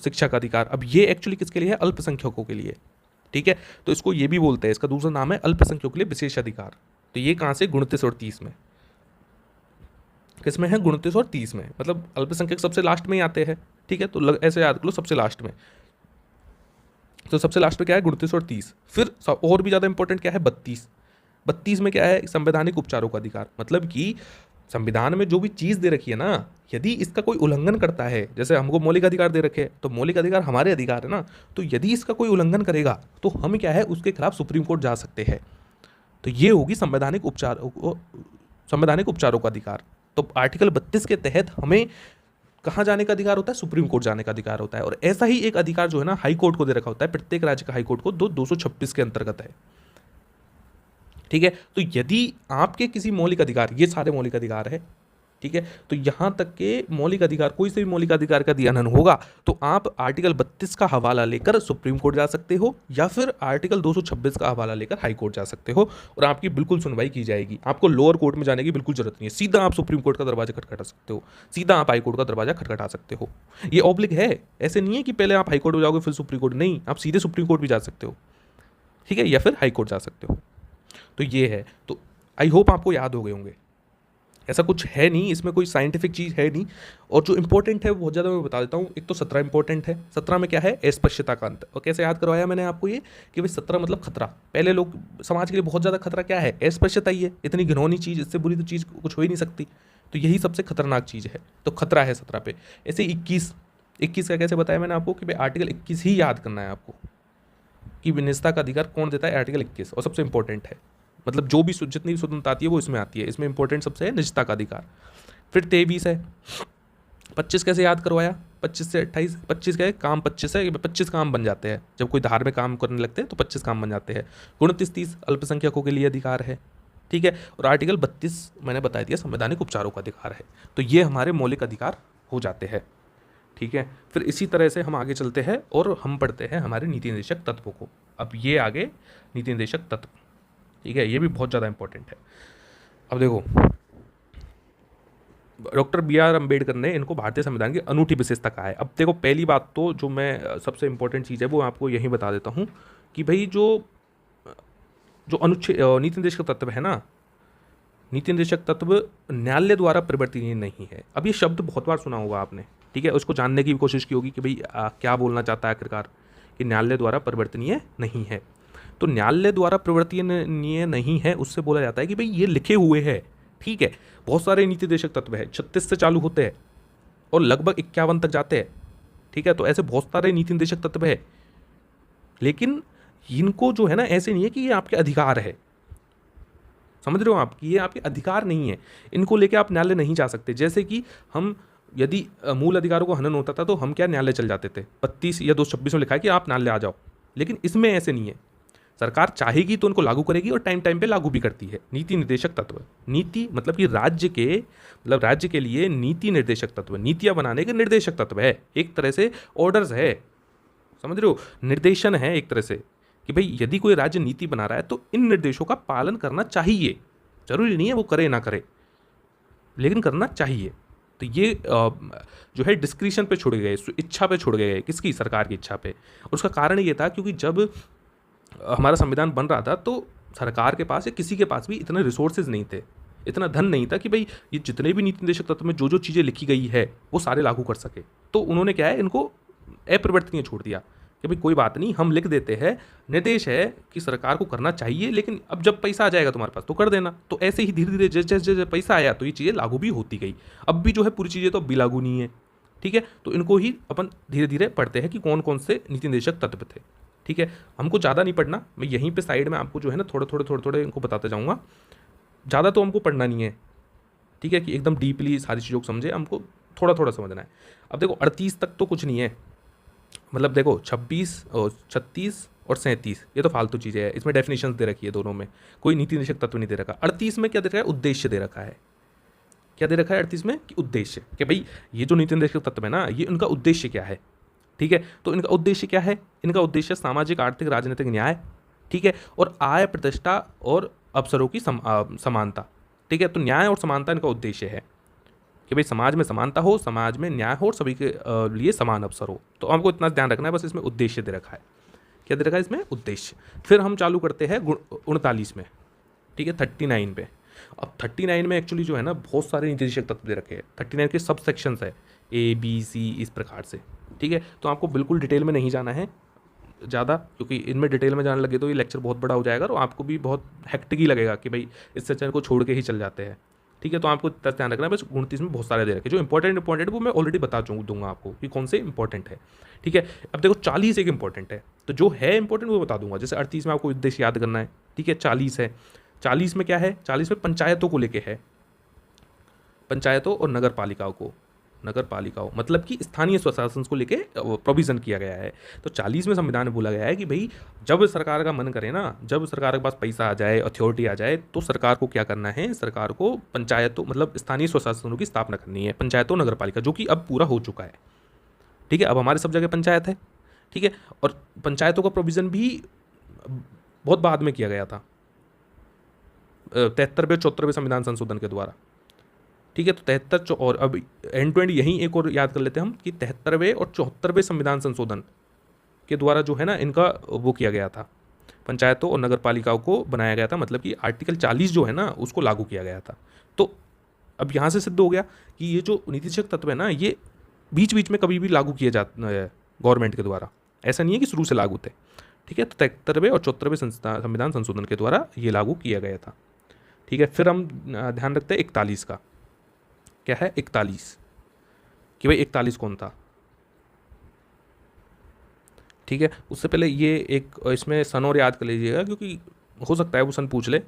Speaker 1: शिक्षा का अधिकार। अब ये एक्चुअली किसके लिए है? अल्पसंख्यकों के लिए। ठीक है, तो इसको ये भी बोलते हैं, इसका दूसरा नाम है अल्पसंख्यकों के लिए विशेष अधिकार। तो ये कहाँ से? 29 और 30 में। किसमें है? 29 और 30 में। मतलब अल्पसंख्यक सबसे लास्ट में ही आते हैं। ठीक है, तो ऐसे याद कर लो, सबसे लास्ट में। तो सबसे लास्ट में क्या है? 29 और 30। फिर और भी ज़्यादा इंपॉर्टेंट क्या है? 32। 32 में क्या है? संवैधानिक उपचारों का अधिकार, मतलब कि संविधान में जो भी चीज़ दे रखी है ना, यदि इसका कोई उल्लंघन करता है, जैसे हमको मौलिक अधिकार दे रखे हैं तो मौलिक अधिकार हमारे अधिकार है ना, तो यदि इसका कोई उल्लंघन करेगा तो हम क्या है? उसके खिलाफ सुप्रीम कोर्ट जा सकते हैं। तो ये होगी संवैधानिक उपचारों का अधिकार। तो आर्टिकल 32 के तहत हमें कहाँ जाने का अधिकार होता है? सुप्रीम कोर्ट जाने का अधिकार होता है। और ऐसा ही एक अधिकार जो है ना हाई कोर्ट को दे रखा होता है, प्रत्येक राज्य का हाई कोर्ट को 226 के अंतर्गत है। ठीक है, तो यदि आपके किसी मौलिक अधिकार, ये सारे मौलिक अधिकार है, ठीक है, तो यहां तक के मौलिक अधिकार, कोई से भी मौलिक अधिकार का उल्लंघन होगा तो आप आर्टिकल 32 का हवाला लेकर सुप्रीम कोर्ट जा सकते हो, या फिर आर्टिकल 226 का हवाला लेकर हाई कोर्ट जा सकते हो, और आपकी बिल्कुल सुनवाई की जाएगी। आपको लोअर कोर्ट में जाने की बिल्कुल जरूरत नहीं है, सीधा आप सुप्रीम कोर्ट का दरवाजा खटखटा सकते हो, सीधा आप हाई कोर्ट का दरवाजा खटखटा सकते हो। ये ऑब्लिक है, ऐसे नहीं है कि पहले आप हाई कोर्ट में जाओगे फिर सुप्रीम कोर्ट, नहीं, आप सीधे सुप्रीम कोर्ट भी जा सकते हो। ठीक है, या फिर हाई कोर्ट जा सकते हो। तो ये है। तो आई होप आपको याद हो गए होंगे। ऐसा कुछ है नहीं, इसमें कोई साइंटिफिक चीज़ है नहीं। और जो इंपॉर्टेंट है वो बहुत ज़्यादा मैं बता देता हूँ। एक तो 17 इंपॉर्टेंट है। 17 में क्या है? अस्पृश्यता का अंत। और कैसे याद करवाया मैंने आपको ये कि भाई 17 मतलब खतरा। पहले लोग समाज के लिए बहुत ज़्यादा खतरा क्या है? अस्पृश्यता ही है। इतनी घिनौनी चीज़, इससे बुरी तो चीज़ कुछ हो ही नहीं सकती। तो यही सबसे खतरनाक चीज़ है, तो खतरा है 17 पे। ऐसे 21 का कैसे बताया मैंने आपको कि भाई आर्टिकल 21 ही याद करना है आपको, कि निजता का अधिकार कौन देता है? आर्टिकल 21, और सबसे इंपॉर्टेंट है। मतलब जो भी जितनी भी स्वतंत्रता आती है वो इसमें आती है। इसमें इंपॉर्टेंट सबसे है निजता का अधिकार। फिर 23 है। 25 कैसे याद करवाया? 25 से 28। 25 क्या है? काम 25 है, 25 काम बन जाते हैं जब कोई धार्मिक काम करने लगते हैं तो 25 काम बन जाते हैं। 29-30 अल्पसंख्यकों के लिए अधिकार है। ठीक है, और आर्टिकल 32 मैंने बता दिया संवैधानिक उपचारों का अधिकार है। तो ये हमारे मौलिक अधिकार हो जाते हैं। ठीक है, फिर इसी तरह से हम आगे चलते हैं और हम पढ़ते हैं हमारे नीति निर्देशक तत्वों को। अब ये आगे नीति निर्देशक तत्व, ठीक है, ये भी बहुत ज़्यादा इंपॉर्टेंट है। अब देखो, डॉक्टर BR अम्बेडकर ने इनको भारतीय संविधान की अनूठी विशेषता कहा है। अब देखो, पहली बात तो जो मैं सबसे इंपॉर्टेंट चीज़ है वो आपको यही बता देता हूँ कि भाई जो जो अनुच्छेद नीति निर्देशक तत्व है ना, नीति निर्देशक तत्व न्यायालय द्वारा परिवर्तनीय नहीं है। अब ये शब्द बहुत बार सुना होगा आपने, ठीक है, उसको जानने की भी कोशिश की होगी कि भाई क्या बोलना चाहता है आखिरकार, कि न्यायालय द्वारा परिवर्तनीय नहीं है। तो न्यायालय द्वारा परिवर्तनीय नहीं है, उससे बोला जाता है कि भाई ये लिखे हुए है, ठीक है, बहुत सारे नीति निर्देशक तत्व है, 36 से चालू होते हैं और लगभग 51 तक जाते हैं, ठीक है। तो ऐसे बहुत सारे नीति निर्देशक तत्व है, लेकिन इनको जो है ना, ऐसे नहीं है कि ये आपके अधिकार है, समझ रहे हो आप, कि ये आपके अधिकार नहीं है, इनको लेके आप न्यायालय नहीं जा सकते। जैसे कि हम यदि मूल अधिकारों को हनन होता था तो हम क्या न्यायालय चल जाते थे, 32 या 226 में लिखा है कि आप न्यायालय आ जाओ, लेकिन इसमें ऐसे नहीं है। सरकार चाहेगी तो उनको लागू करेगी और टाइम टाइम पे लागू भी करती है। नीति निर्देशक तत्व, नीति मतलब कि राज्य के लिए नीति निर्देशक तत्व, नीतियां बनाने के निर्देशक तत्व है, एक तरह से ऑर्डर्स है, समझ रहे हो, निर्देशन है एक तरह से, कि भाई यदि कोई राज्य नीति बना रहा है तो इन निर्देशों का पालन करना चाहिए, जरूरी नहीं है वो करे ना करे, लेकिन करना चाहिए। तो ये जो है डिस्क्रिशन पे छोड़ गए, इच्छा पे छोड़ गए, किसकी, सरकार की इच्छा पे। और उसका कारण ये था क्योंकि जब हमारा संविधान बन रहा था तो सरकार के पास या किसी के पास भी इतने रिसोर्सेज नहीं थे, इतना धन नहीं था कि भाई ये जितने भी नीति निर्देशक तत्व में जो जो चीज़ें लिखी गई है वो सारे लागू कर सके। तो उन्होंने क्या है, इनको अपरिवर्तनीय छोड़ दिया कि भाई कोई बात नहीं, हम लिख देते हैं, निर्देश है कि सरकार को करना चाहिए, लेकिन अब जब पैसा आ जाएगा तुम्हारे पास तो कर देना। तो ऐसे ही धीरे धीरे जैसे जैसे पैसा आया तो ये चीज़ें लागू भी होती गई। अब भी जो है पूरी चीज़ें तो अब भी लागू नहीं है, ठीक है। तो इनको ही अपन धीरे धीरे पढ़ते हैं कि कौन कौन से नीति निर्देशक तत्व थे, ठीक है। हमको ज़्यादा नहीं पढ़ना, मैं यहीं पे साइड में आपको जो है ना थोड़े इनको बताते जाऊँगा, ज़्यादा तो हमको पढ़ना नहीं है, ठीक है, कि एकदम डीपली सारी चीज़ों को समझे, हमको थोड़ा थोड़ा समझना है। अब देखो 38 तक तो कुछ नहीं है, मतलब देखो 26 और 36 और 37 ये तो फालतू चीज़ें हैं, इसमें डेफिनेशंस दे रखी है दोनों में, कोई नीति निर्देशक तत्व नहीं दे रखा। 38 में क्या दे रखा है, उद्देश्य दे रखा है। क्या दे रखा है 38 में, कि उद्देश्य, कि भाई ये जो नीति निर्देशक तत्व है ना, ये उनका उद्देश्य क्या है, ठीक है। तो इनका उद्देश्य क्या है, इनका उद्देश्य सामाजिक आर्थिक राजनीतिक न्याय, ठीक है, और आय प्रतिष्ठा और अवसरों की समानता, ठीक है। तो न्याय और समानता इनका उद्देश्य है कि भाई समाज में समानता हो, समाज में न्याय हो और सभी के लिए समान अवसर हो। तो हमको इतना ध्यान रखना है, बस इसमें उद्देश्य दे रखा है। क्या दे रखा है इसमें, उद्देश्य। फिर हम चालू करते हैं 39 में, ठीक है, 39 पे। अब 39 में एक्चुअली जो है ना बहुत सारे नीति निर्देशक तत्व दे रखे हैं, 39 के सब सेक्शंस है, A B C इस प्रकार से, ठीक है। तो आपको बिल्कुल डिटेल में नहीं जाना है ज़्यादा, क्योंकि इनमें डिटेल में जाने लगे तो ये लेक्चर बहुत बड़ा हो जाएगा और आपको भी बहुत हेक्टिक ही लगेगा कि भाई इस सेक्शन को छोड़ के ही चल जाते हैं, ठीक है। तो आपको ध्यान रखना है, बस 29 में बहुत सारे दे रखे, जो इंपॉर्टेंट वो मैं ऑलरेडी बता दूंगा आपको कि कौन से इंपॉर्टेंट है, ठीक है। अब देखो 40 एक इंपॉर्टेंट है, तो जो है इंपॉर्टेंट वो बता दूंगा। जैसे 38 में आपको उद्देश्य याद करना है, ठीक है। 40 है, 40 में क्या है, 40 में पंचायतों को लेके है, पंचायतों और नगर पालिकाओं मतलब कि स्थानीय स्वशासन को लेके प्रोविज़न किया गया है। तो 40 में संविधान में बोला गया है कि भाई जब सरकार का मन करे ना, जब सरकार के पास पैसा आ जाए, अथॉरिटी आ जाए, तो सरकार को क्या करना है, सरकार को पंचायतों मतलब स्थानीय स्वशासनों की स्थापना करनी है, पंचायतों नगर पालिका, जो कि अब पूरा हो चुका है, ठीक है। अब हमारे सब जगह पंचायत है, ठीक है। और पंचायतों का प्रोविज़न भी बहुत बाद में किया गया था, 73वें 74वें संविधान संशोधन के द्वारा, ठीक है। तो 73 और अब एंड टू एंड यहीं एक और याद कर लेते हैं हम कि 73वें और 74वें संविधान संशोधन के द्वारा जो है ना इनका वो किया गया था, पंचायतों और नगर पालिकाओं को बनाया गया था, मतलब कि आर्टिकल 40 जो है ना उसको लागू किया गया था। तो अब यहाँ से सिद्ध हो गया कि ये जो नीति निर्देशक तत्व है ना, ये बीच बीच में कभी भी लागू किए जाते हैं गवर्नमेंट के द्वारा, ऐसा नहीं है कि शुरू से लागू थे, ठीक है। तो 73वें और 74वें संविधान संशोधन के द्वारा ये लागू किया गया था, ठीक है। फिर हम ध्यान रखते हैं 41 का, क्या है 41, कि भाई 41 कौन था, ठीक है। उससे पहले ये एक इसमें सन और याद कर लीजिएगा, क्योंकि हो सकता है वो सन पूछ ले।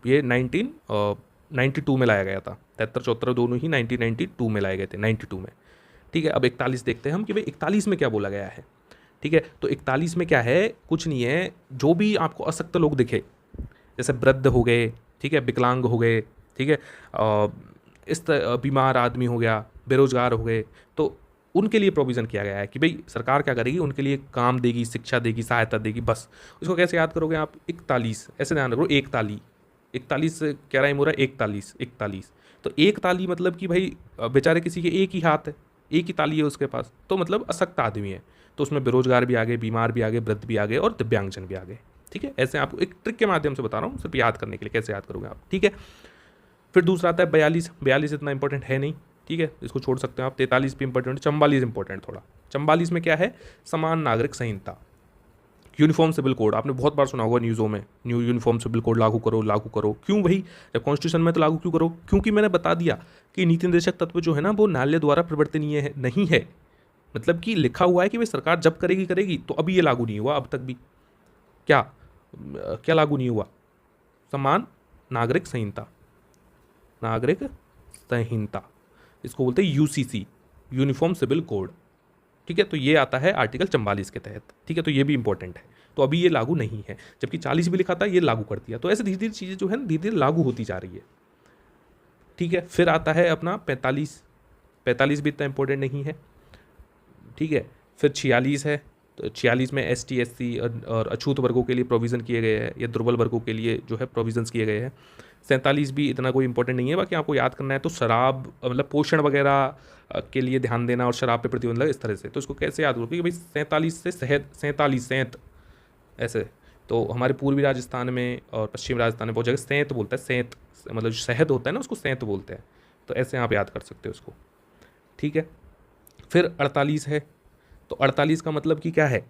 Speaker 1: ये 1992 में लाया गया था, 73 74 दोनों ही 1992 में लाए गए थे, 92 में, ठीक है। अब 41 देखते हैं हम कि भाई 41 में क्या बोला गया है, ठीक है। तो 41 में क्या है, कुछ नहीं है, जो भी आपको अशक्त लोग दिखे, जैसे वृद्ध हो गए, ठीक है, विकलांग हो गए, ठीक है, इस बीमार आदमी हो गया, बेरोजगार हो गए, तो उनके लिए प्रोविज़न किया गया है कि भाई सरकार क्या करेगी, उनके लिए काम देगी, शिक्षा देगी, सहायता देगी, बस। उसको कैसे याद करोगे आप, 41, ऐसे ध्यान रखो, 41 क्या राइम हो रहा है, 41। तो एक ताली मतलब कि भाई बेचारे किसी के एक ही हाथ है, एक ही ताली है उसके पास, तो मतलब अशक्त आदमी है, तो उसमें बेरोजगार भी आ गए, बीमार भी आ गए, वृद्ध भी आ गए और दिव्यांगजन भी आ गए। ठीक है, ऐसे आपको एक ट्रिक के माध्यम से बता रहा हूँ, सिर्फ याद करने के लिए, कैसे याद करोगे आप। ठीक है, फिर दूसरा आता है 42। 42 इतना इंपॉर्टेंट है नहीं, ठीक है, इसको छोड़ सकते हैं आप। 43 भी इंपॉर्टेंट, 44 इंपॉर्टेंट थोड़ा। 44 में क्या है, समान नागरिक संहिता, यूनिफॉर्म सिविल कोड। आपने बहुत बार सुना होगा न्यूज़ों में, न्यू यूनिफॉर्म सिविल कोड लागू करो, लागू करो। क्यों भाई, जब कॉन्स्टिट्यूशन में तो लागू क्यों करो? क्योंकि मैंने बता दिया कि नीति निर्देशक तत्व जो है ना वो न्यायालय द्वारा परिवर्तनीय है, नहीं है। मतलब कि लिखा हुआ है कि भाई सरकार जब करेगी करेगी, तो अभी ये लागू नहीं हुआ अब तक भी। क्या क्या लागू नहीं हुआ? समान नागरिक संहिता, नागरिक संहिता, इसको बोलते हैं यूसीसी, यूनिफॉर्म सिविल कोड। ठीक है, तो ये आता है आर्टिकल 44 के तहत। ठीक है, तो ये भी इंपॉर्टेंट है। तो अभी ये लागू नहीं है, जबकि 40 भी लिखा था, ये लागू कर दिया। तो ऐसे धीरे धीरे चीज़ें जो है धीरे धीरे लागू होती जा रही है। ठीक है, फिर आता है अपना 45। 45 भी इतना इंपॉर्टेंट नहीं है। ठीक है, फिर 46 है। तो 46 में ST SC और अछूत वर्गों के लिए प्रोविज़न किए गए हैं, या दुर्बल वर्गों के लिए जो है प्रोविजंस किए गए हैं। 47 भी इतना कोई इंपॉर्टेंट नहीं है। बाकी आपको याद करना है तो शराब, मतलब पोषण वगैरह के लिए ध्यान देना और शराब पे प्रतिबंध लगा, इस तरह से। तो इसको कैसे याद करोगे कि भाई 47 से शहद, 47 सेंत ऐसे। तो हमारे पूर्वी राजस्थान में और पश्चिम राजस्थान में बहुत जगह सेंत बोलता है, सेंत, मतलब जो शहद होता है ना उसको सेंत बोलते हैं। तो ऐसे आप याद कर सकते हो उसको। ठीक है, फिर 48 है। तो 48 का मतलब कि क्या है?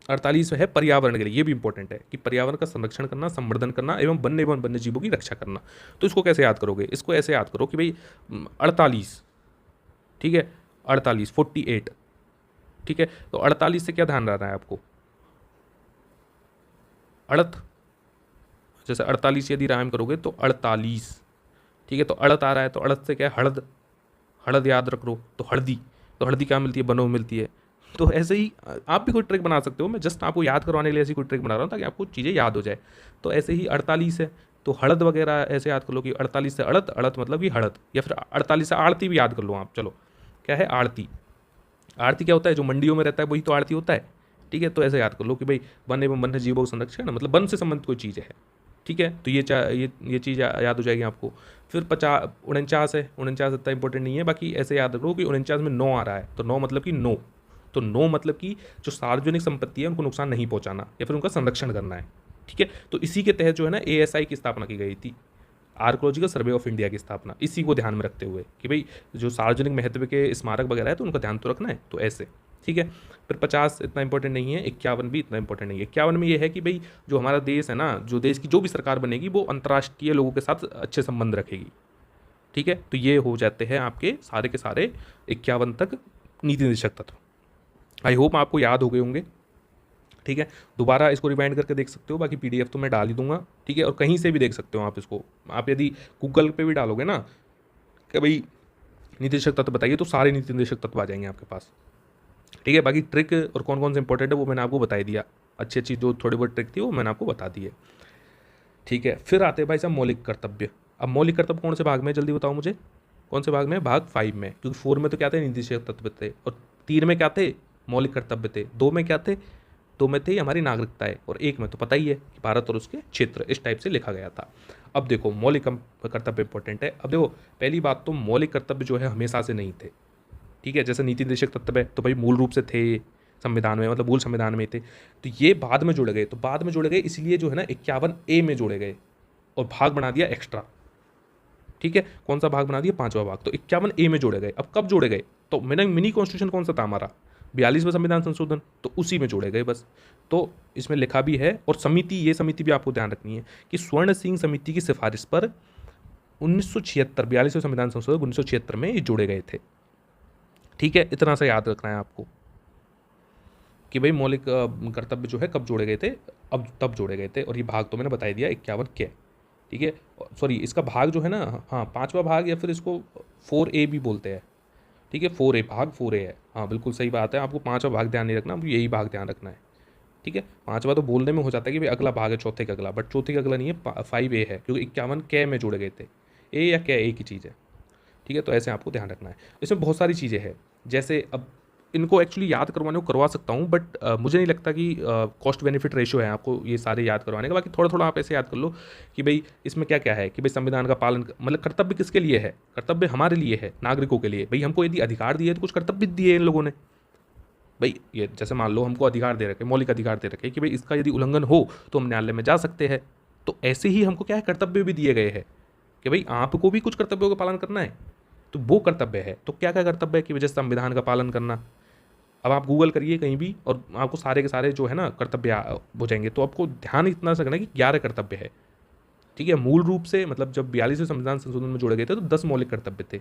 Speaker 1: 48 है पर्यावरण के लिए। ये भी इंपॉर्टेंट है कि पर्यावरण का संरक्षण करना, संवर्धन करना एवं वन्य जीवों की रक्षा करना। तो इसको कैसे याद करोगे? इसको ऐसे याद करो कि भाई 48, ठीक है, 48, 48। ठीक है, तो 48 से क्या ध्यान रखना है आपको? अड़त, जैसे 48 यदि राइम करोगे तो 48। ठीक है, तो अड़त आ रहा है, तो अड़त से क्या है? हड़द, हड़द याद रख लो। तो हल्दी, तो हल्दी क्या मिलती है? बनों में मिलती है। तो ऐसे ही आप भी कोई ट्रिक बना सकते हो। मैं जस्ट आपको याद करवाने के लिए ऐसी कोई ट्रिक बना रहा हूँ ताकि आपको चीज़ें याद हो जाए। तो ऐसे ही 48 है तो हड़द वगैरह ऐसे याद कर लो कि 48 से अड़त, अड़त मतलब कि हड़द। या फिर 48 से आड़ती भी याद कर लो आप। चलो, क्या है आड़ती? आड़ती क्या होता है? जो मंडियों में रहता है वही तो आड़ती होता है। ठीक है, तो ऐसे याद कर लो कि भाई वन एवं वन्य जीवों का संरक्षण, मतलब वन से संबंधित कोई चीज़ है। ठीक है, तो ये चीज़ याद हो जाएगी आपको। फिर 49 है। 49 इतना इंपॉर्टेंट नहीं है, बाकी ऐसे याद रखो कि 49 में 9 आ रहा है, तो 9 मतलब कि नो। तो नो मतलब कि जो सार्वजनिक संपत्ति है उनको नुकसान नहीं पहुंचाना या फिर उनका संरक्षण करना है। ठीक है, तो इसी के तहत जो है ना ASI की स्थापना की गई थी, आर्कोलॉजिकल सर्वे ऑफ इंडिया की स्थापना, इसी को ध्यान में रखते हुए कि भाई जो सार्वजनिक महत्व के स्मारक वगैरह है तो उनका ध्यान तो रखना है। तो ऐसे, ठीक है। फिर 50 इतना इंपॉर्टेंट नहीं है। 51 भी इतना इंपॉर्टेंट नहीं है। 51 में ये है कि भाई जो हमारा देश है ना, जो देश की जो भी सरकार बनेगी वो अंतर्राष्ट्रीय लोगों के साथ अच्छे संबंध रखेगी। ठीक है, तो ये हो जाते हैं आपके सारे के सारे 51 तक नीति निर्देशक तत्व। आई होप आपको याद हो गए होंगे। ठीक है, दोबारा इसको रिवाइंड करके देख सकते हो, बाकी PDF तो मैं डाल ही दूंगा। ठीक है, और कहीं से भी देख सकते हो आप इसको। आप यदि गूगल पे भी डालोगे ना कि भाई नीति निर्देशक तत्व बताइए, तो सारे नीति निर्देशक तत्व आ जाएंगे आपके पास। ठीक है, बाकी ट्रिक और कौन कौन से इंपॉर्टेंट है वो मैंने आपको बता दिया। अच्छी अच्छी जो थोड़ी बहुत ट्रिक थी वो मैंने आपको बता दी है। ठीक है, फिर आते हैं भाई साहब मौलिक कर्तव्य। अब मौलिक कर्तव्य कौन से भाग में, जल्दी बताओ मुझे, कौन से भाग में? भाग 5 में। क्योंकि 4 में तो क्या थे? नीति निर्देशक तत्व थे, और 3 में क्या थे? मौलिक कर्तव्य थे। 2 में क्या थे? 2 में थे हमारी नागरिकताएं, और 1 में तो पता ही है कि भारत और उसके क्षेत्र, इस टाइप से लिखा गया था। अब देखो मौलिक कर्तव्य इंपॉर्टेंट है। अब देखो पहली बात तो मौलिक कर्तव्य जो है हमेशा से नहीं थे। ठीक है, जैसे नीति निर्देशक तत्व है तो भाई मूल रूप से थे संविधान में, मतलब मूल संविधान में थे। तो ये बाद में जोड़े गए, तो बाद में जोड़े गए इसलिए जो है ना 51A में जोड़े गए और भाग बना दिया एक्स्ट्रा। ठीक है, कौन सा भाग बना दिया? 5वां भाग। तो 51A में जोड़े गए। अब कब जोड़े गए? तो मैंने मिनी कॉन्स्टिट्यूशन कौन सा था हमारा? 42वां संविधान संशोधन, तो उसी में जोड़े गए बस। तो इसमें लिखा भी है, और समिति, ये समिति भी आपको ध्यान रखनी है कि स्वर्ण सिंह समिति की सिफारिश पर 1976, 42वें संविधान संशोधन 1976 में ये जोड़े गए थे। ठीक है, इतना सा याद रखना है आपको कि भाई मौलिक कर्तव्य जो है कब जोड़े गए थे, अब तब जोड़े गए थे। और ये भाग तो मैंने बता दिया 51 के। ठीक है, सॉरी इसका भाग जो है ना, हाँ 5वां भाग, या फिर इसको 4A भी बोलते हैं। ठीक है, 4A, भाग 4A है। हाँ बिल्कुल सही बात है, आपको 5वां भाग ध्यान नहीं रखना, आपको यही भाग ध्यान रखना है। ठीक है, 5वां तो बोलने में हो जाता है कि भाई अगला भाग है, चौथे का अगला, बट चौथे का अगला नहीं है, 5A है, क्योंकि 51 के में जोड़े गए थे। ए या क्या एक ही चीज़ है। ठीक है, तो ऐसे आपको ध्यान रखना है। इसमें बहुत सारी चीज़ें हैं, जैसे अब इनको एक्चुअली याद करवाने को करवा सकता हूँ, बट मुझे नहीं लगता कि कॉस्ट बेनिफिट रेशियो है आपको ये सारे याद करवाने का। बाकी थोड़ा थोड़ा आप ऐसे याद कर लो कि भाई इसमें क्या क्या है, कि भाई संविधान का पालन, मतलब कर्तव्य किसके लिए है? कर्तव्य हमारे लिए है, नागरिकों के लिए। भाई हमको यदि अधिकार दिए तो कुछ कर्तव्य दिए इन लोगों ने। भाई ये जैसे मान लो हमको अधिकार दे रखे, मौलिक अधिकार दे रखे कि भाई इसका यदि उल्लंघन हो तो हम न्यायालय में जा सकते हैं। तो ऐसे ही हमको क्या है, कर्तव्य भी दिए गए हैं कि भाई आपको भी कुछ कर्तव्यों का पालन करना है, तो वो कर्तव्य है। तो क्या क्या कर्तव्य है कि वजह से संविधान का पालन करना। अब आप गूगल करिए कहीं भी और आपको सारे के सारे जो है ना कर्तव्य हो जाएंगे। तो आपको ध्यान इतना से रखना कि 11 कर्तव्य है, ठीक है। मूल रूप से मतलब जब 42वें संविधान संशोधन में जोड़े गए थे तो 10 मौलिक कर्तव्य थे,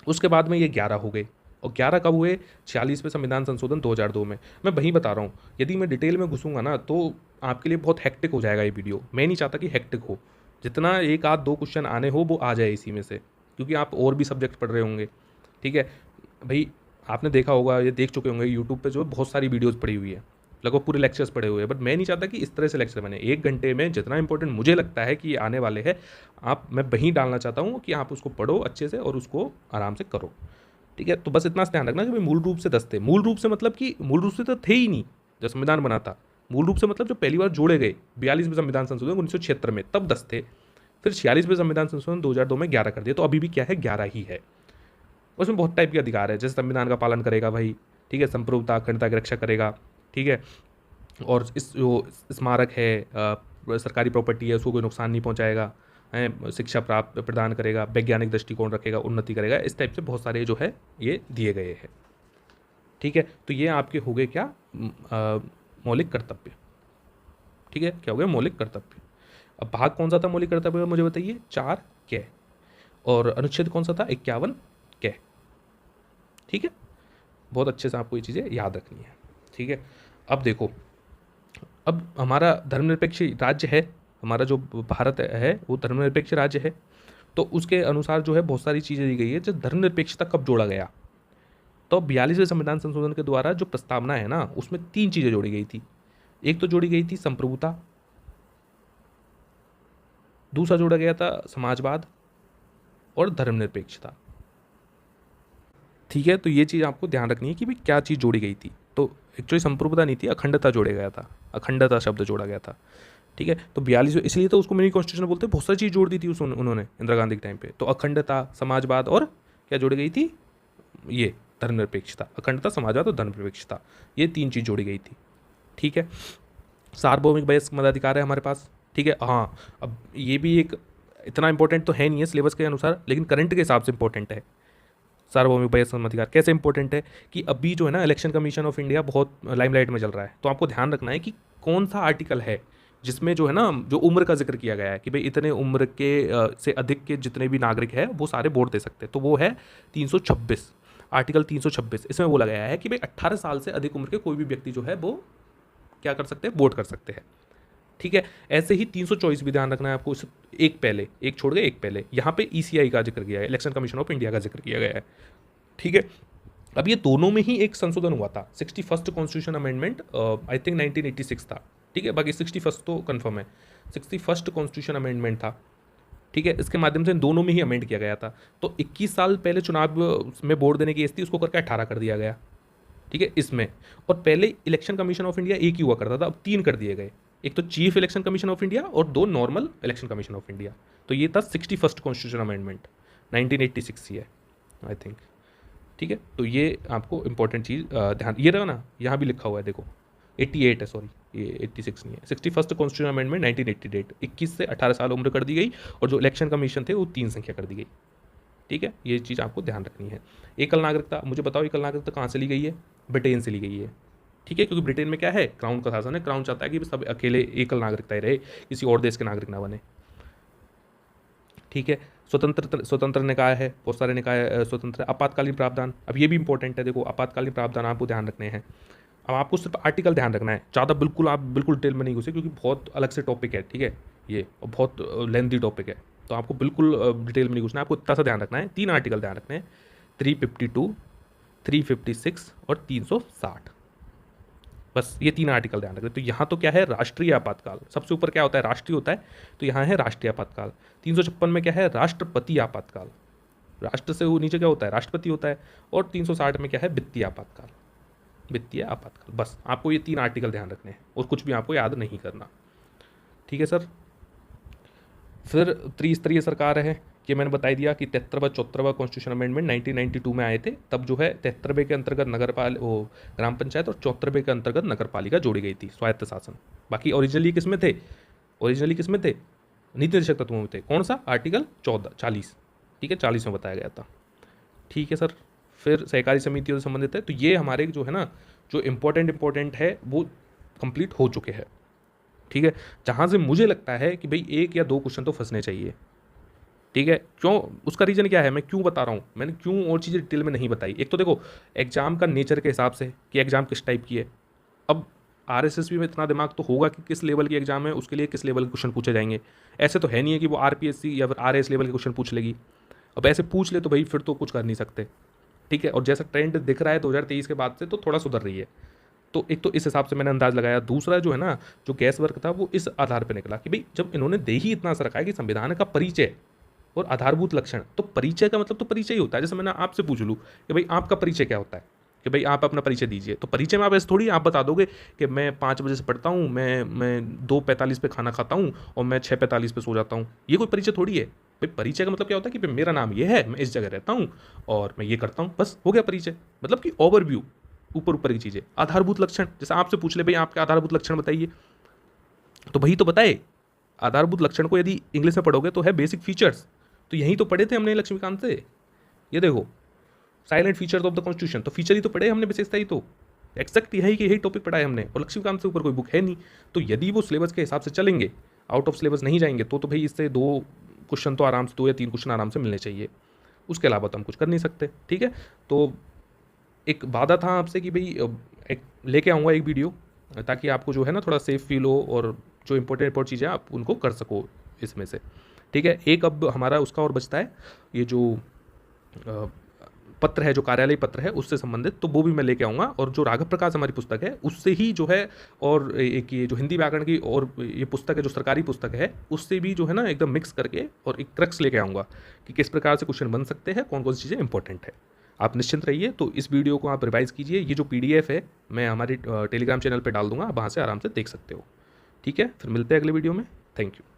Speaker 1: उसके बाद में ये 11 हो गए। और 11 कब हुए? 46वें संविधान संशोधन 2002 में। मैं वहीं बता रहा हूँ, यदि मैं डिटेल में घुसूंगा ना तो आपके लिए बहुत हेक्टिक हो जाएगा ये वीडियो। मैं नहीं चाहता कि हेक्टिक हो, जितना एक आध दो क्वेश्चन आने हो वो आ जाए इसी में से, क्योंकि आप और भी सब्जेक्ट पढ़ रहे होंगे, ठीक है भाई। आपने देखा होगा, ये देख चुके होंगे यूट्यूब पे जो है बहुत सारी वीडियोज़ पड़ी हुई है, लगभग पूरे लेक्चर्स पड़े हुए हैं। बट मैं नहीं चाहता कि इस तरह से लेक्चर बने। 1 घंटे में जितना इंपॉर्टेंट मुझे लगता है कि ये आने वाले हैं, मैं वहीं डालना चाहता हूँ कि आप उसको पढ़ो अच्छे से और उसको आराम से करो, ठीक है। तो बस इतना ध्यान रखना कि भाई मूल रूप से 10 थे। मूल रूप से मतलब कि मूल रूप से तो थे ही नहीं जब संविधान बना था। मूल रूप से मतलब जो पहली बार जोड़े गए 42वें संविधान संशोधन 1976 में, तब 10 थे। फिर 46वें संविधान संशोधन 2002 में 11 कर दिए, तो अभी भी क्या है, 11 ही है। उसमें बहुत टाइप के अधिकार है, जैसे संविधान का पालन करेगा भाई, ठीक है, संप्रभुता अखंडता की रक्षा करेगा, ठीक है। और इस जो स्मारक है, सरकारी प्रॉपर्टी है, उसको कोई नुकसान नहीं पहुंचाएगा, शिक्षा प्राप्त प्रदान करेगा, वैज्ञानिक दृष्टिकोण रखेगा, उन्नति करेगा। इस टाइप से बहुत सारे जो है ये दिए गए हैं, ठीक है। तो ये आपके हो गए क्या, मौलिक कर्तव्य, ठीक है। क्या हो गया, मौलिक कर्तव्य। अब भाग कौन सा था मौलिक कर्तव्य मुझे बताइए, 4 कै। और अनुच्छेद कौन सा था, 51 कै, ठीक है। बहुत अच्छे से आपको ये चीज़ें याद रखनी है, ठीक है। अब देखो, अब हमारा धर्मनिरपेक्ष राज्य है, हमारा जो भारत है वो धर्मनिरपेक्ष राज्य है। तो उसके अनुसार जो है बहुत सारी चीज़ें दी गई है। जब धर्मनिरपेक्षता कब जोड़ा गया, तो 42वें संविधान संशोधन के द्वारा जो प्रस्तावना है ना, उसमें 3 चीज़ें जोड़ी गई थी। एक तो जोड़ी गई थी संप्रभुता, दूसरा जोड़ा गया था समाजवाद, और धर्मनिरपेक्षता, ठीक है। तो ये चीज़ आपको ध्यान रखनी है कि भाई क्या चीज़ जोड़ी गई थी। तो एक्चुअली संप्रभुता नहीं थी, अखंडता जोड़ा गया था, अखंडता शब्द जोड़ा गया था, ठीक है। तो 42, इसलिए तो उसको मिनी कॉन्स्टिट्यूशन बोलते हैं। बहुत सारी चीज़ जोड़ दी थी उन्होंने इंदिरा गांधी के टाइम पे। तो अखंडता, समाजवाद और क्या जोड़ी गई थी, ये धर्मनिरपेक्षता। अखंडता, समाजवाद और धर्मनिरपेक्षता, ये 3 चीज़ जोड़ी गई थी, ठीक है। सार्वभौमिक वयस्क मताधिकार है हमारे पास, ठीक है। हाँ, अब ये भी एक इतना इंपॉर्टेंट तो है नहीं है सिलेबस के अनुसार, लेकिन करंट के हिसाब से इंपॉर्टेंट है। सार्वभौमिक वयस्क मताधिकार कैसे इंपॉर्टेंट है कि अभी जो है ना, इलेक्शन कमीशन ऑफ इंडिया बहुत लाइमलाइट में चल रहा है। तो आपको ध्यान रखना है कि कौन सा आर्टिकल है जिसमें जो है ना, जो उम्र का जिक्र किया गया है कि भाई इतने उम्र के से अधिक के जितने भी नागरिक हैं वो सारे वोट दे सकते हैं। तो वो है 326, आर्टिकल 326। इसमें बोला गया है कि भाई 18 साल से अधिक उम्र के कोई भी व्यक्ति जो है वो क्या कर सकते हैं, वोट कर सकते हैं, ठीक है। ऐसे ही 324 भी ध्यान रखना है आपको, एक पहले, एक छोड़ गए, एक पहले। यहाँ पे ईसीआई का जिक्र किया है, इलेक्शन कमीशन ऑफ इंडिया का जिक्र किया गया है, ठीक है। अब ये दोनों में ही एक संशोधन हुआ था, 61st constitution amendment, I think 1986 था, ठीक है। बाकी 61st तो कन्फर्म है, 61st कॉन्स्टिट्यूशन अमेंडमेंट था, ठीक है। इसके माध्यम से इन दोनों में ही अमेंड किया गया था। तो 21 साल पहले चुनाव में वोट देने की एज थी, उसको करके 18 कर दिया गया, ठीक है, इसमें। और पहले इलेक्शन कमीशन ऑफ इंडिया एक ही हुआ करता था, अब 3 कर दिए गए। एक तो chief election commission of India और 2 normal election commission of India. तो ये था 61st कॉन्स्टिट्यूशन अमेंडमेंट, 1986 ही है आई थिंक, ठीक है। तो ये आपको इंपॉर्टेंट चीज़ ध्यान, ये रहा ना, यहाँ भी लिखा हुआ है देखो, 88 है, सॉरी ये 86 नहीं है। 61st कॉन्स्टिट्यूशन अमेंडमेंट 1988, 21 से 18 साल उम्र कर दी गई, और जो इलेक्शन कमीशन थे वो 3 संख्या कर दी गई, ठीक है। ये चीज़ आपको ध्यान रखनी है। एकल नागरिकता, मुझे बताओ एकल नागरिकता कहाँ से ली गई है, ब्रिटेन से ली गई है, ठीक है। क्योंकि ब्रिटेन में क्या है, क्राउन का शासन है, क्राउन चाहता है कि सब अकेले एकल नागरिकता ही रहे, किसी और देश के नागरिक ना बने, ठीक है। स्वतंत्र निकाय है, बहुत सारे निकाय स्वतंत्र है। आपातकालीन प्रावधान, अब ये भी इंपॉर्टेंट है, देखो आपातकालीन प्रावधान आपको ध्यान रखने हैं। अब आपको सिर्फ आर्टिकल ध्यान रखना है, ज़्यादा बिल्कुल आप बिल्कुल डिटेल में नहीं घुसे, क्योंकि बहुत अलग से टॉपिक है, ठीक है, ये और बहुत लेंथी टॉपिक है। तो आपको बिल्कुल डिटेल में नहीं घुसना है, आपको इतना सा ध्यान रखना है। 3 आर्टिकल ध्यान रखने हैं, 352, 356 और 360, बस ये 3 आर्टिकल ध्यान रखते हैं। तो यहाँ तो क्या है, राष्ट्रीय आपातकाल, सबसे ऊपर क्या होता है, राष्ट्रीय होता है, तो यहाँ है राष्ट्रीय आपातकाल। 356 में क्या है, राष्ट्रपति आपातकाल, राष्ट्र से वो नीचे क्या होता है, राष्ट्रपति होता है। और 360 में क्या है, वित्तीय आपातकाल, वित्तीय आपातकाल। बस आपको ये 3 आर्टिकल ध्यान रखने हैं और कुछ भी आपको याद नहीं करना, ठीक है सर। फिर त्रिस्तरीय सरकार है, कि मैंने बता दिया कि 73वां 74वां कॉन्स्टिट्यूशन अमेंडमेंट 1992 में आए थे, तब जो है 73वें के अंतर्गत ग्राम पंचायत और 74वें के अंतर्गत नगर पालिका जोड़ी गई थी, स्वायत्त शासन। बाकी ओरिजिनली किस में थे? ओरिजिनली किस में थे? नीति निर्देशक तत्वों में थे। कौन सा? आर्टिकल 40, ठीक है, 40 में बताया गया था। ठीक है सर, फिर सहकारी समितियों से संबंधित है, तो ये हमारे जो है ना, जो इंपॉर्टेंट है वो कंप्लीट हो चुके हैं। ठीक है, जहाँ से मुझे लगता है कि भाई 1 या 2 क्वेश्चन तो फंसने चाहिए। ठीक है, क्यों? उसका रीज़न क्या है, मैं क्यों बता रहा हूँ, मैंने क्यों और चीज़ें डिटेल में नहीं बताई। एक तो देखो एग्जाम का नेचर के हिसाब से कि एग्जाम किस टाइप की है। अब आरएसएसबी में इतना दिमाग तो होगा कि किस लेवल की एग्जाम है, उसके लिए किस लेवल के क्वेश्चन पूछे जाएंगे। ऐसे तो है नहीं है कि वो आरपीएससी या फिर आरएस लेवल के क्वेश्चन पूछ लेगी। अब ऐसे पूछ ले तो भाई फिर तो कुछ कर नहीं सकते। ठीक है, और जैसा ट्रेंड दिख रहा है 2023 के बाद से तो थोड़ा सुधर रही है। तो एक तो इस हिसाब से मैंने अंदाज लगाया। दूसरा जो है ना, जो गैस वर्क था वो इस आधार पर निकला कि भाई जब इन्होंने दे ही इतना असर रखा है कि संविधान का परिचय और आधारभूत लक्षण, तो परिचय का मतलब तो परिचय ही होता है। जैसे मैंने आपसे पूछ लूँ कि भाई आपका परिचय क्या होता है, कि भाई आप अपना परिचय दीजिए, तो परिचय में आप ऐसे थोड़ी आप बता दोगे कि मैं 5 बजे से पढ़ता हूँ, मैं 2:45 पे खाना खाता हूँ और मैं 6:45 पे सो जाता हूँ। ये कोई परिचय थोड़ी है। भाई परिचय का मतलब क्या होता है कि भाई मेरा नाम ये है, मैं इस जगह रहता हूँ और मैं ये करता हूँ, बस हो गया परिचय। मतलब कि ओवरव्यू, ऊपर की चीज़ें। आधारभूत लक्षण, जैसे आपसे पूछ ले भाई आपके आधारभूत लक्षण बताइए, तो वही तो बताए। आधारभूत लक्षण को यदि इंग्लिश में पढ़ोगे तो है बेसिक फीचर्स। तो यही तो पढ़े थे हमने लक्ष्मीकांत से। ये देखो salient features of the constitution, तो फीचर ही तो पढ़े हमने, विशेषता ही तो एक्जैक्ट यही टॉपिक पढ़ा है हमने। और लक्ष्मीकांत से ऊपर कोई बुक है नहीं। तो यदि वो सिलेबस के हिसाब से चलेंगे, आउट ऑफ सिलेबस नहीं जाएंगे, तो भाई इससे 2 क्वेश्चन तो आराम से, 2 या 3 क्वेश्चन आराम से मिलने चाहिए। उसके अलावा तो हम कुछ कर नहीं सकते। ठीक है, तो एक वादा था आपसे कि भाई एक लेके आऊँगा एक वीडियो, ताकि आपको जो है ना थोड़ा सेफ फील हो और जो इंपॉर्टेंट चीज़ें आप उनको कर सको इसमें से। ठीक है, एक अब हमारा उसका और बचता है, ये जो पत्र है, जो कार्यालय पत्र है उससे संबंधित, तो वो भी मैं लेके आऊँगा। और जो राघव प्रकाश हमारी पुस्तक है उससे ही जो है, और एक ये जो हिंदी व्याकरण की और ये पुस्तक है जो सरकारी पुस्तक है, उससे भी जो है ना एकदम मिक्स करके और एक क्रक्स लेके आऊँगा कि किस प्रकार से क्वेश्चन बन सकते हैं, कौन कौन सी चीज़ें इंपॉर्टेंट है। आप निश्चिंत रहिए। तो इस वीडियो को आप रिवाइज़ कीजिए। ये जो PDF है मैं हमारे टेलीग्राम चैनल पर डाल दूँगा, आप वहाँ से आराम से देख सकते हो। ठीक है, फिर मिलते हैं अगले वीडियो में। Thank you.